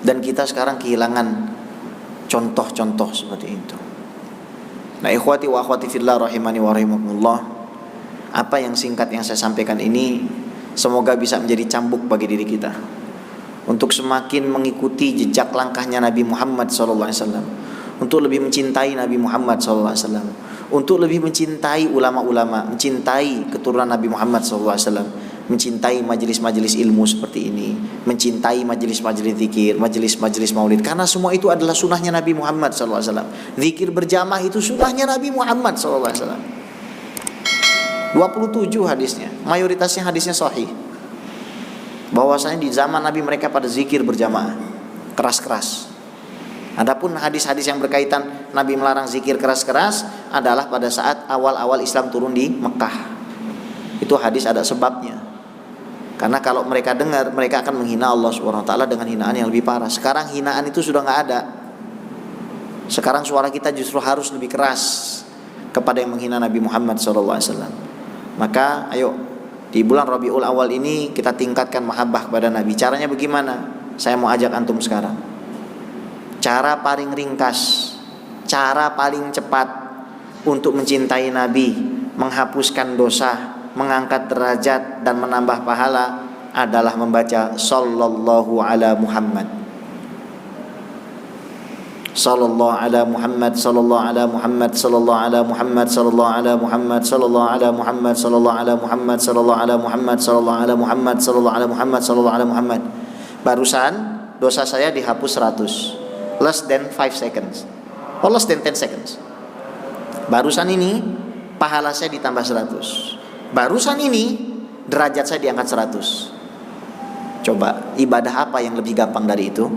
Dan kita sekarang kehilangan contoh-contoh seperti itu. Nah ikhwati wa akhwati fillah rahimani wa rahimakumullah, apa yang singkat yang saya sampaikan ini semoga bisa menjadi cambuk bagi diri kita untuk semakin mengikuti jejak langkahnya Nabi Muhammad SAW, untuk lebih mencintai Nabi Muhammad SAW, untuk lebih mencintai ulama-ulama, mencintai keturunan Nabi Muhammad SAW, mencintai majelis-majelis ilmu seperti ini, mencintai majelis-majelis zikir, majelis-majelis maulid, karena semua itu adalah sunnahnya Nabi Muhammad SAW. Zikir berjamaah itu sunnahnya Nabi Muhammad SAW. 27 hadisnya, mayoritasnya hadisnya sahih. Bahwasanya di zaman Nabi mereka pada zikir berjamaah keras-keras. Adapun hadis-hadis yang berkaitan Nabi melarang zikir keras-keras adalah pada saat awal-awal Islam turun di Mekah. Itu hadis ada sebabnya. Karena kalau mereka dengar, mereka akan menghina Allah Subhanahu wa taala dengan hinaan yang lebih parah. Sekarang hinaan itu sudah enggak ada. Sekarang suara kita justru harus lebih keras kepada yang menghina Nabi Muhammad SAW. Maka ayo di bulan Rabiul Awal ini kita tingkatkan mahabbah kepada Nabi. Caranya bagaimana? Saya mau ajak antum sekarang. Cara paling ringkas, cara paling cepat untuk mencintai Nabi, menghapuskan dosa, mengangkat derajat dan menambah pahala adalah membaca sallallahu ala Muhammad. Sallallahu ala Muhammad, sallallahu ala Muhammad, sallallahu ala Muhammad, sallallahu ala Muhammad, sallallahu ala Muhammad, sallallahu ala Muhammad, sallallahu ala Muhammad, sallallahu ala Muhammad, sallallahu ala Muhammad, sallallahu ala Muhammad. Barusan dosa saya dihapus 100, less than 5 seconds, or less than 10 seconds. Barusan ini pahala saya ditambah 100. Barusan ini derajat saya diangkat 100. Coba ibadah apa yang lebih gampang dari itu?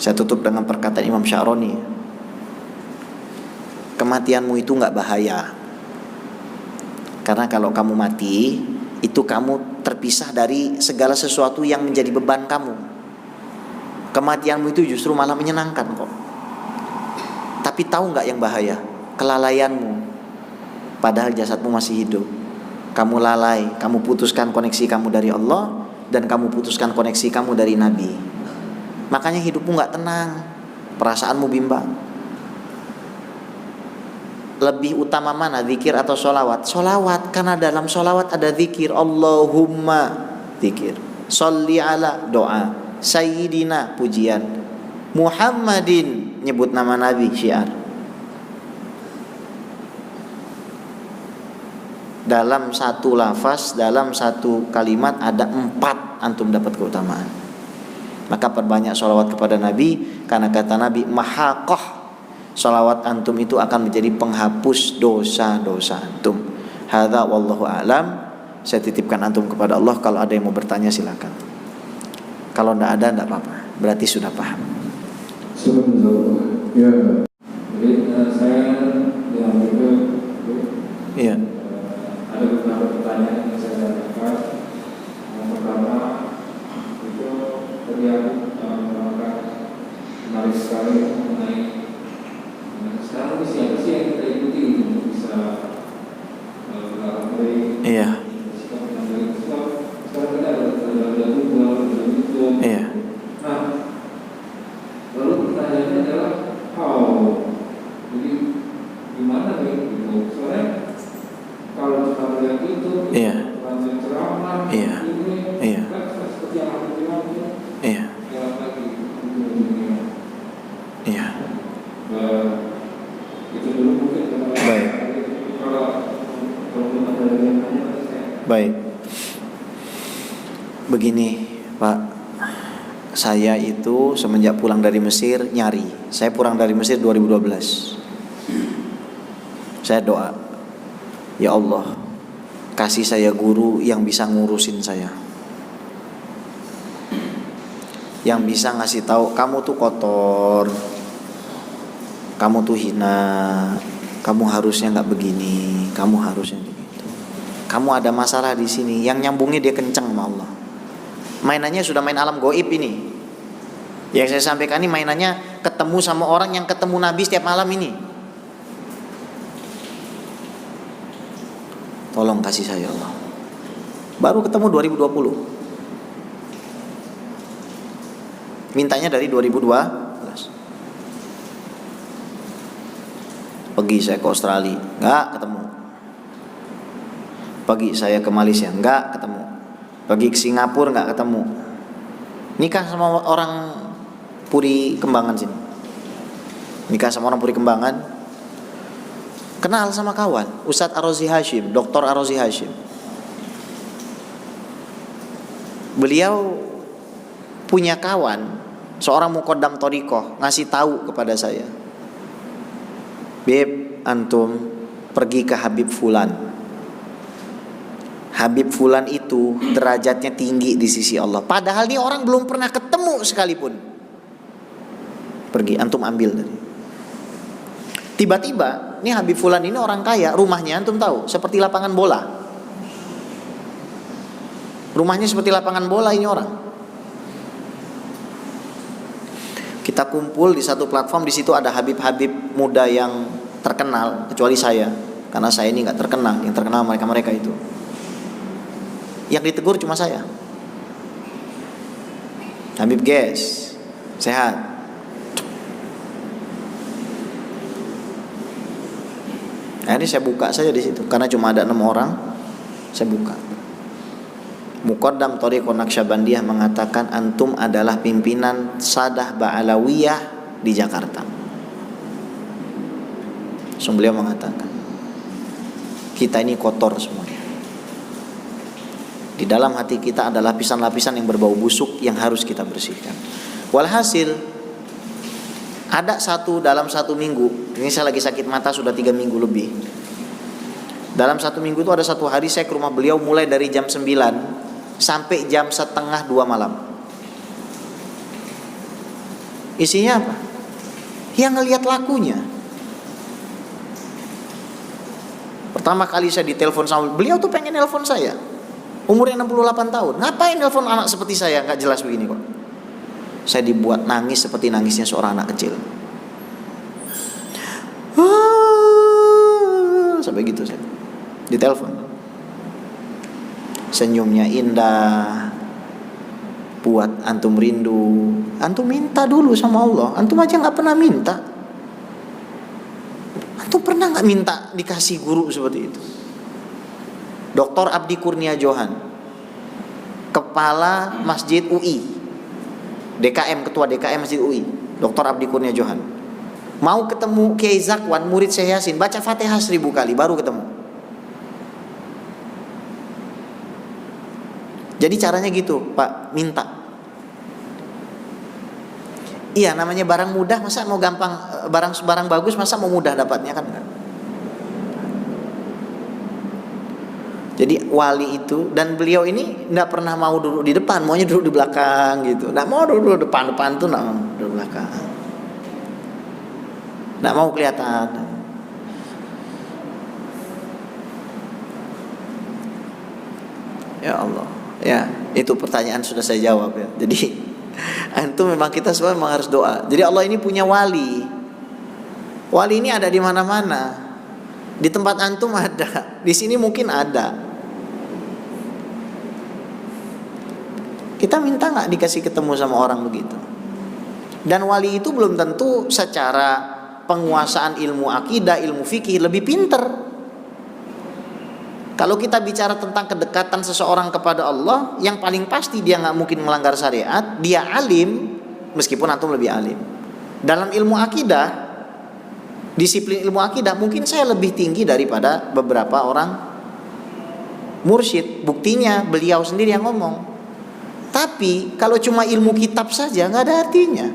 Saya tutup dengan perkataan Imam Sya'roni. Kematianmu itu gak bahaya, karena kalau kamu mati, itu kamu terpisah dari segala sesuatu yang menjadi beban kamu. Kematianmu itu justru malah menyenangkan kok. Tapi tahu gak yang bahaya? Kelalaianmu. Padahal jasadmu masih hidup. Kamu lalai, kamu putuskan koneksi kamu dari Allah, dan kamu putuskan koneksi kamu dari Nabi. Makanya hidupmu gak tenang, perasaanmu bimbang. Lebih utama mana, zikir atau sholawat? Sholawat, karena dalam sholawat ada zikir. Allahumma, zikir. Sholli ala, doa. Sayyidina, pujian. Muhammadin, nyebut nama Nabi, syiar. Dalam satu lafaz, dalam satu kalimat ada 4, antum dapat keutamaan. Maka perbanyak sholawat kepada Nabi, karena kata Nabi, mahaqah, sholawat antum itu akan menjadi penghapus dosa-dosa antum. Hadza wallahu a'lam. Saya titipkan antum kepada Allah. Kalau ada yang mau bertanya silakan. Kalau tidak ada, tidak apa-apa. Berarti sudah paham. Ya. Jadi saya yang itu Iya. Ada beberapa pertanyaan yang saya dapatkan. Yang pertama itu terlihat menarik sekali mengenai sekarang siapa sih yang kita ikuti untuk bisa mengetahui. Iya. Sekarang kita ada Google, ada YouTube. Iya. Nah, lalu pertanyaannya adalah how? Jadi gimana nih gitu? Soalnya kalau kita lihat itu, Iya. lanjut ceramah, Iya. ini, Iya. kan seperti yang aku bilang itu, Iya. jalan lagi ujung-ujungnya. Iya. Itu dulu mungkin Baik. kalau belum ada yang nanya, saya. Baik. Begini, Pak. Saya itu semenjak pulang dari Mesir nyari. Saya pulang dari Mesir 2012. Saya doa, ya Allah, kasih saya guru yang bisa ngurusin saya, yang bisa ngasih tahu kamu tuh kotor, kamu tuh hina, kamu harusnya nggak begini, kamu harusnya begitu, kamu ada masalah di sini. Yang nyambungnya dia kenceng sama Allah. Mainannya sudah main alam goib ini. Yang saya sampaikan ini mainannya ketemu sama orang yang ketemu Nabi setiap malam ini. Tolong kasih saya Allah. Baru ketemu 2020. Mintanya dari 2012. Pergi saya ke Australia, enggak ketemu. Pergi saya ke Malaysia, enggak ketemu. Pergi ke Singapura, enggak ketemu. Nikah sama orang Puri Kembangan sini. Nikah sama orang Puri Kembangan. Kenal sama kawan, Ustadz Ar-Razi Hashim, Dr. Ar-Razi Hashim. Beliau punya kawan, seorang muqaddam thariqah, ngasih tahu kepada saya, Beb, antum pergi ke Habib Fulan. Habib Fulan itu derajatnya tinggi di sisi Allah. Padahal dia orang belum pernah ketemu sekalipun. Pergi, antum ambil dari. Tiba-tiba, ini Habib Fulan ini orang kaya, rumahnya antum tahu, seperti lapangan bola. Rumahnya seperti lapangan bola ini orang. Kita kumpul di satu platform, di situ ada Habib-Habib muda yang terkenal, kecuali saya, karena saya ini nggak terkenal, yang terkenal mereka-mereka itu. Yang ditegur cuma saya. Habib guys, sehat. Akhirnya saya buka saja di situ, karena cuma ada 6 orang, saya buka. Muqaddam Thariqah Naqsyabandiyah mengatakan antum adalah pimpinan Sadah Ba'alawiyah di Jakarta. So, beliau mengatakan kita ini kotor semuanya. Di dalam hati kita ada lapisan-lapisan yang berbau busuk yang harus kita bersihkan. Walhasil ada dalam satu minggu, ini saya lagi sakit mata sudah 3 minggu lebih. Dalam 1 minggu itu ada 1 hari saya ke rumah beliau mulai dari jam 9 sampai jam 1:30 2 malam. Isinya apa? Yang ngelihat lakunya. Pertama kali saya ditelepon sama beliau tuh pengen nelpon saya. Umurnya 68 tahun. Ngapain nelpon anak seperti saya? Gak jelas begini kok. Saya dibuat nangis seperti nangisnya seorang anak kecil. Sampai gitu saya ditelepon. Senyumnya indah, buat antum rindu. Antum minta dulu sama Allah. Antum aja gak pernah minta. Antum pernah gak minta dikasih guru seperti itu? Dr. Abdi Kurnia Johan, Kepala Masjid UI, DKM, Ketua DKM Masjid UI, Dr. Abdi Kurnia Johan, mau ketemu Kiai Zakwan, murid Syekh Yasin, baca Fatihah 1000 kali baru ketemu. Jadi caranya gitu, Pak, minta. Iya, namanya barang mudah, masa mau gampang, barang bagus masa mau mudah dapatnya, kan enggak. Jadi wali itu, dan beliau ini enggak pernah mau duduk di depan, maunya duduk di belakang gitu. Enggak mau duduk depan tuh, enggak mau duduk belakang. Enggak mau kelihatan. Ya Allah. Ya, itu pertanyaan sudah saya jawab ya. Jadi antum memang, kita semua memang harus doa. Jadi Allah ini punya wali. Wali ini ada di mana-mana. Di tempat antum ada, di sini mungkin ada. Kita minta nggak dikasih ketemu sama orang begitu? Dan wali itu belum tentu secara penguasaan ilmu akidah, ilmu fikih lebih pinter. Kalau kita bicara tentang kedekatan seseorang kepada Allah, yang paling pasti dia nggak mungkin melanggar syariat, dia alim, meskipun antum lebih alim. Dalam ilmu akidah, disiplin ilmu akidah, mungkin saya lebih tinggi daripada beberapa orang mursyid. Buktinya beliau sendiri yang ngomong. Tapi kalau cuma ilmu kitab saja nggak ada artinya.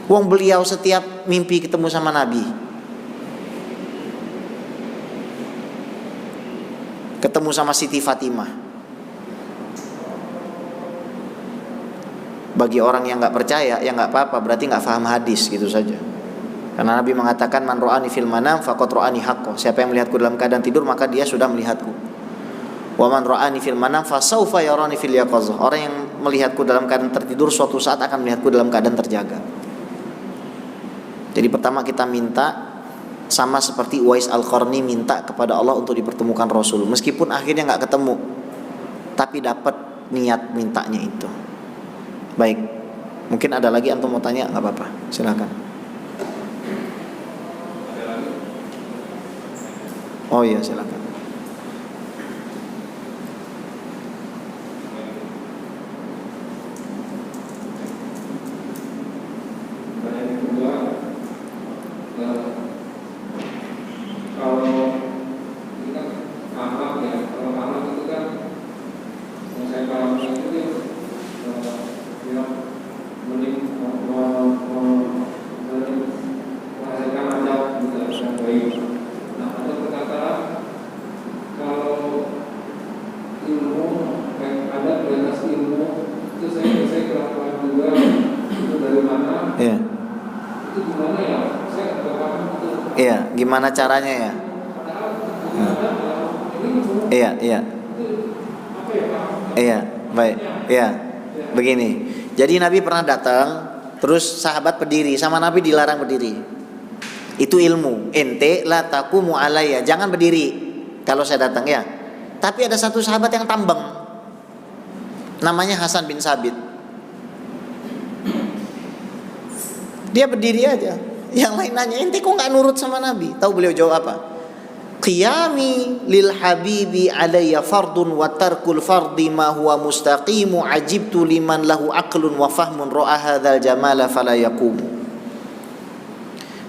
Wong beliau setiap mimpi ketemu sama Nabi, ketemu sama Siti Fatimah. Bagi orang yang nggak percaya, ya nggak apa-apa, berarti nggak paham hadis gitu saja. Karena Nabi mengatakan, man ro'ani fil manam faqad ro'ani haqqo. Siapa yang melihatku dalam keadaan tidur, maka dia sudah melihatku. Wa man ro'ani fil manam fasaufa yarani fil yaqazah. Orang yang melihatku dalam keadaan tertidur, suatu saat akan melihatku dalam keadaan terjaga. Jadi pertama kita minta, sama seperti Uwais Al-Qarni minta kepada Allah untuk dipertemukan Rasul. Meskipun akhirnya gak ketemu, tapi dapat niat mintanya itu. Baik, mungkin ada lagi antum mau tanya, gak apa-apa, silakan. Oh iya, silakan. Iya, gimana caranya ya? Iya, baik. Iya, begini. Jadi Nabi pernah datang, terus sahabat berdiri, sama Nabi dilarang berdiri. Itu ilmu. Ente la taqumu alayya, jangan berdiri kalau saya datang ya. Tapi ada satu sahabat yang tambeng, namanya Hasan bin Sabit. Dia berdiri aja. Yang lain nanya, ente kok gak nurut sama Nabi? Tahu beliau jawab apa? Qiyami lil habibi alayya fardun wa tarkul fardi ma huwa mustaqimu ajibtu liman lahu aqlun wa fahmun ra'a hadzal jamala fala yaqumu.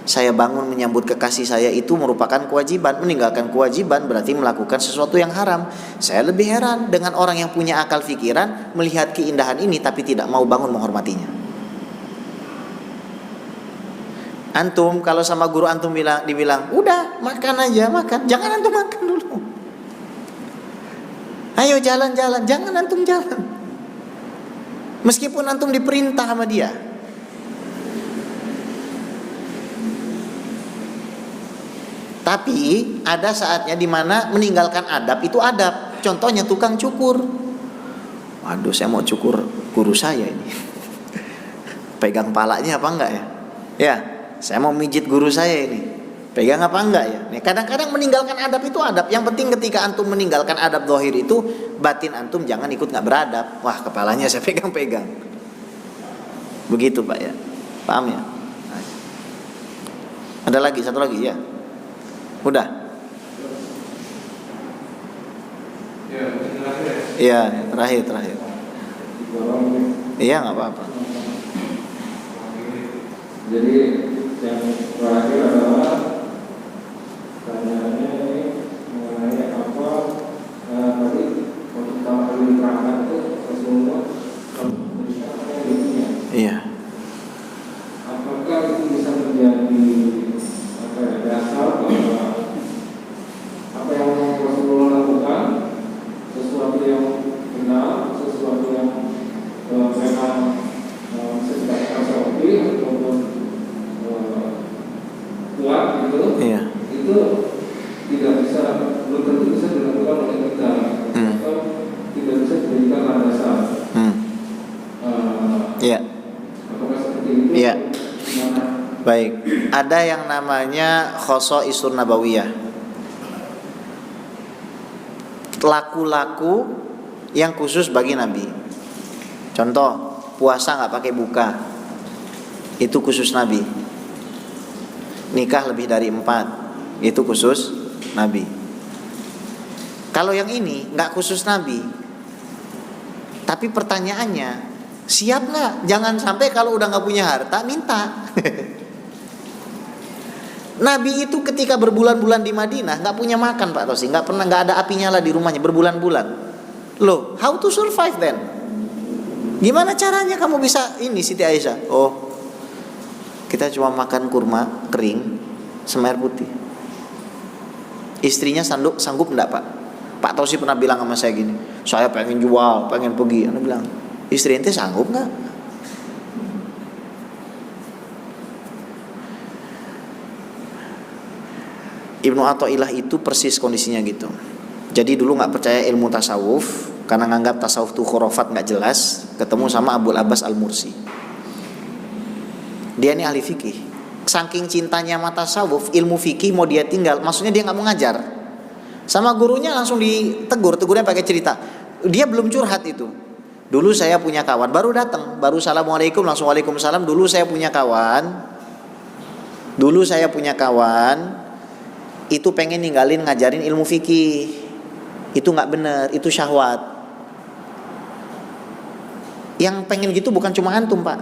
Saya bangun menyambut kekasih saya itu merupakan kewajiban. Meninggalkan kewajiban berarti melakukan sesuatu yang haram. Saya lebih heran dengan orang yang punya akal fikiran melihat keindahan ini tapi tidak mau bangun menghormatinya. Antum kalau sama guru antum dibilang, udah makan aja, makan. Jangan antum makan dulu. Ayo jalan-jalan, jangan antum jalan. Meskipun antum diperintah sama dia. Tapi ada saatnya dimana meninggalkan adab itu adab. Contohnya tukang cukur. Waduh, saya mau cukur guru saya ini. Pegang palanya apa enggak ya? Ya, saya mau mijit guru saya ini. Pegang apa enggak ya? Nih, kadang-kadang meninggalkan adab itu adab. Yang penting ketika antum meninggalkan adab zahir itu, batin antum jangan ikut nggak beradab. Wah, kepalanya saya pegang-pegang. Begitu Pak ya. Paham ya? Ada lagi, satu lagi ya. Udah. Iya, terakhir. Iya, nggak apa-apa. Jadi yang terakhir adalah pertanyaannya ini mengenai apa tadi untuk pertama kali diterangkan itu Rasulullah memberikan apa yang dirinya. Iya. Apakah itu bisa menjadi dasar bahwa apa yang Rasulullah lakukan sesuatu yang benar, sesuatu yang memang sedang tasawufi ataupun kuat gitu, Iya. itu tidak bisa, belum tentu bisa dilakukan oleh kita atau tidak bisa dijadikan landasan. Iya. Apakah seperti itu? Iya. Gimana? Baik. Ada yang namanya khosaisun nabawiyah. Laku-laku yang khusus bagi Nabi. Contoh, puasa nggak pakai buka, itu khusus Nabi. Nikah lebih dari 4, itu khusus Nabi. Kalau yang ini nggak khusus Nabi, tapi pertanyaannya, siap nggak? Jangan sampai kalau udah nggak punya harta minta. Nabi itu ketika berbulan-bulan di Madinah nggak punya makan Pak Tosi, nggak ada api nyala di rumahnya berbulan-bulan. Loh, how to survive then? Gimana caranya kamu bisa ini Siti Aisyah? Oh, kita cuma makan kurma kering sama air putih. Istrinya sanggup enggak Pak? Pak Tosi pernah bilang sama saya gini, saya pengen jual, pengen pergi. Anda bilang, istri ente sanggup enggak? Ibnu Athaillah itu persis kondisinya gitu. Jadi dulu nggak percaya ilmu tasawuf karena nganggap tasawuf itu khurafat nggak jelas. Ketemu sama Abul Abbas Al-Mursi. Dia ini ahli fikih. Saking cintanya sama tasawuf, ilmu fikih mau dia tinggal. Maksudnya dia nggak mau ngajar. Sama gurunya langsung tegurnya pakai cerita. Dia belum curhat itu. Dulu saya punya kawan, baru datang, baru assalamualaikum langsung waalaikumsalam. Dulu saya punya kawan. Itu pengen ninggalin ngajarin ilmu fikih. Itu nggak benar, itu syahwat. Yang pengen gitu bukan cuma antum Pak.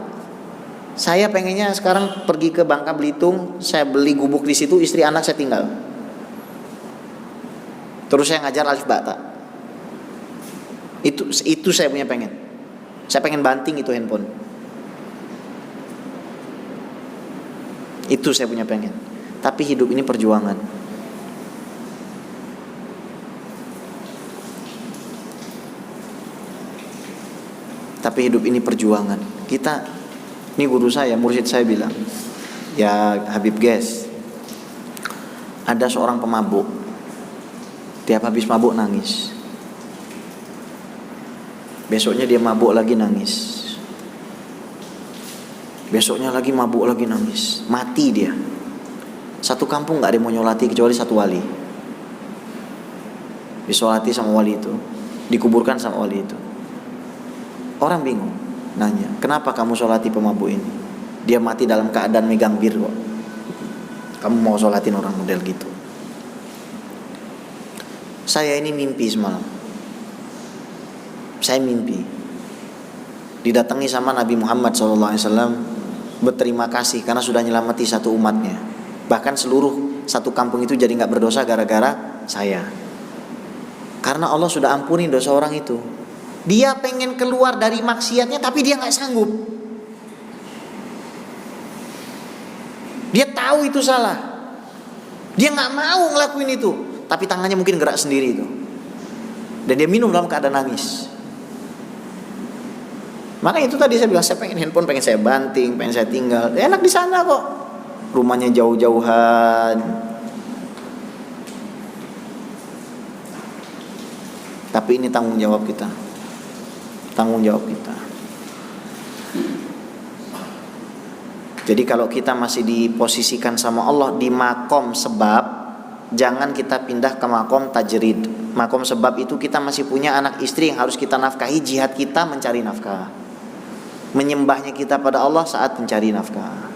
Saya pengennya sekarang pergi ke Bangka Belitung, saya beli gubuk di situ, istri anak saya tinggal. Terus saya ngajar alif bata. Itu saya punya pengen. Saya pengen banting itu handphone. Itu saya punya pengen. Tapi hidup ini perjuangan. Tapi hidup ini perjuangan. Ini guru saya, mursyid saya bilang, ya Habib Ges, ada seorang pemabuk, tiap habis mabuk nangis. Besoknya dia mabuk lagi nangis. Besoknya lagi mabuk lagi nangis. Mati dia. Satu kampung gak ada yang mau nyolati kecuali satu wali. Disolati sama wali itu, dikuburkan sama wali itu. Orang bingung, nanya, kenapa kamu sholati pemabuk ini? Dia mati dalam keadaan megang bir kok. Kamu mau sholatin orang model gitu? Saya ini mimpi semalam. Saya mimpi didatangi sama Nabi Muhammad SAW, berterima kasih karena sudah nyelamati satu umatnya. Bahkan seluruh satu kampung itu jadi gak berdosa gara-gara saya. Karena Allah sudah ampuni dosa orang itu. Dia pengen keluar dari maksiatnya tapi dia gak sanggup. Dia tahu itu salah. Dia gak mau ngelakuin itu, tapi tangannya mungkin gerak sendiri itu. Dan dia minum dalam keadaan nangis. Maka itu tadi saya bilang, saya pengen handphone, pengen saya banting, pengen saya tinggal. Enak di sana kok. Rumahnya jauh-jauhan. Tapi ini tanggung jawab kita. Tanggung jawab kita. Jadi kalau kita masih diposisikan sama Allah di makom sebab, jangan kita pindah ke makom tajrid. Makom sebab itu kita masih punya anak istri yang harus kita nafkahi. Jihad kita mencari nafkah, menyembahnya kita pada Allah saat mencari nafkah.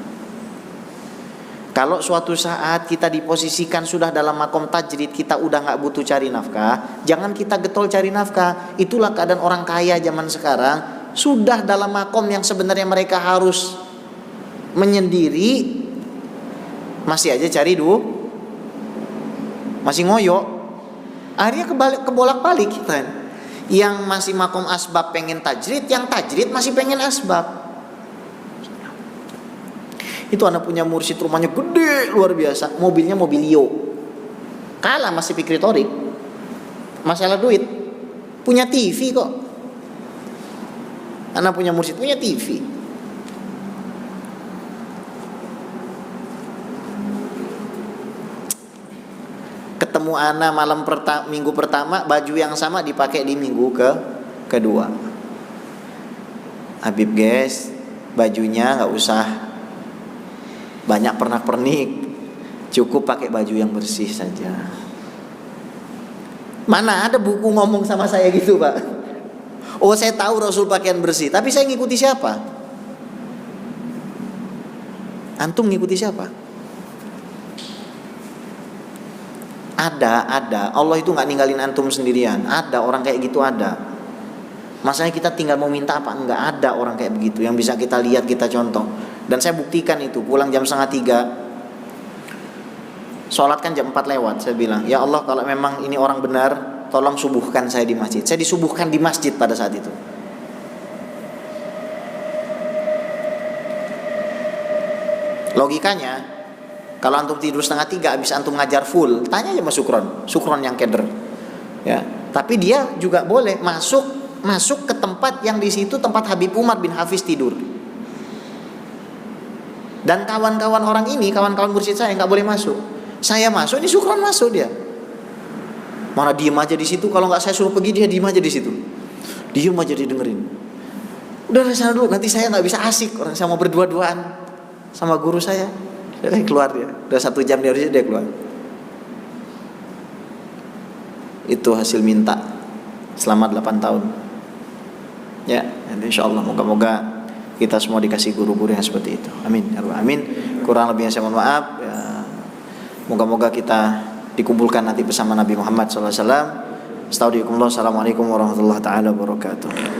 Kalau suatu saat kita diposisikan sudah dalam makom tajrid, kita udah gak butuh cari nafkah, jangan kita getol cari nafkah. Itulah keadaan orang kaya zaman sekarang. Sudah dalam makom yang sebenarnya mereka harus menyendiri, masih aja cari masih ngoyo. Akhirnya kebolak-balik kita. Yang masih makom asbab pengen tajrid, yang tajrid masih pengen asbab. Itu anak punya mursyid, rumahnya gede luar biasa, mobilnya mobil Leo, kalah masih Fikri Thorik. Masalah duit, punya TV kok. Anak punya mursyid punya TV. Ketemu anak minggu pertama, baju yang sama dipakai di minggu kedua. Habib guys, bajunya nggak usah banyak pernak-pernik, cukup pakai baju yang bersih saja. Mana ada buku ngomong sama saya gitu, Pak? Oh, saya tahu Rasul pakaian bersih, tapi saya ngikuti siapa? Antum ngikuti siapa? Ada. Allah itu nggak ninggalin antum sendirian. Ada orang kayak gitu, ada. Masalahnya kita tinggal mau minta apa? Enggak ada orang kayak begitu yang bisa kita lihat, kita contoh. Dan saya buktikan itu, pulang jam 2:30, sholat kan jam 4 lewat. Saya bilang, ya Allah, kalau memang ini orang benar, tolong subuhkan saya di masjid. Saya disubuhkan di masjid pada saat itu. Logikanya, kalau antum tidur 2:30, habis antum ngajar full, tanya aja sama Sukron yang keder, ya. Tapi dia juga boleh masuk ke tempat yang di situ tempat Habib Umar bin Hafiz tidur. Dan kawan-kawan orang ini, kawan-kawan mursyid saya nggak boleh masuk. Saya masuk, ini Sukron masuk dia. Mana diem aja di situ, kalau nggak saya suruh pergi dia diem aja di situ. Diem aja didengerin. Udah sana dulu, nanti saya nggak bisa asik. Orang saya mau berdua-duaan sama guru saya. Dia keluar dia. Udah 1 jam dia keluar. Itu hasil minta selama 8 tahun. Ya, insya Allah moga-moga kita semua dikasih guru-guru yang seperti itu. Amin. Amin. Kurang lebihnya saya mohon maaf. Ya, moga-moga kita dikumpulkan nanti bersama Nabi Muhammad SAW. Astagfirullah. Assalamualaikum warahmatullahi taala wabarakatuh.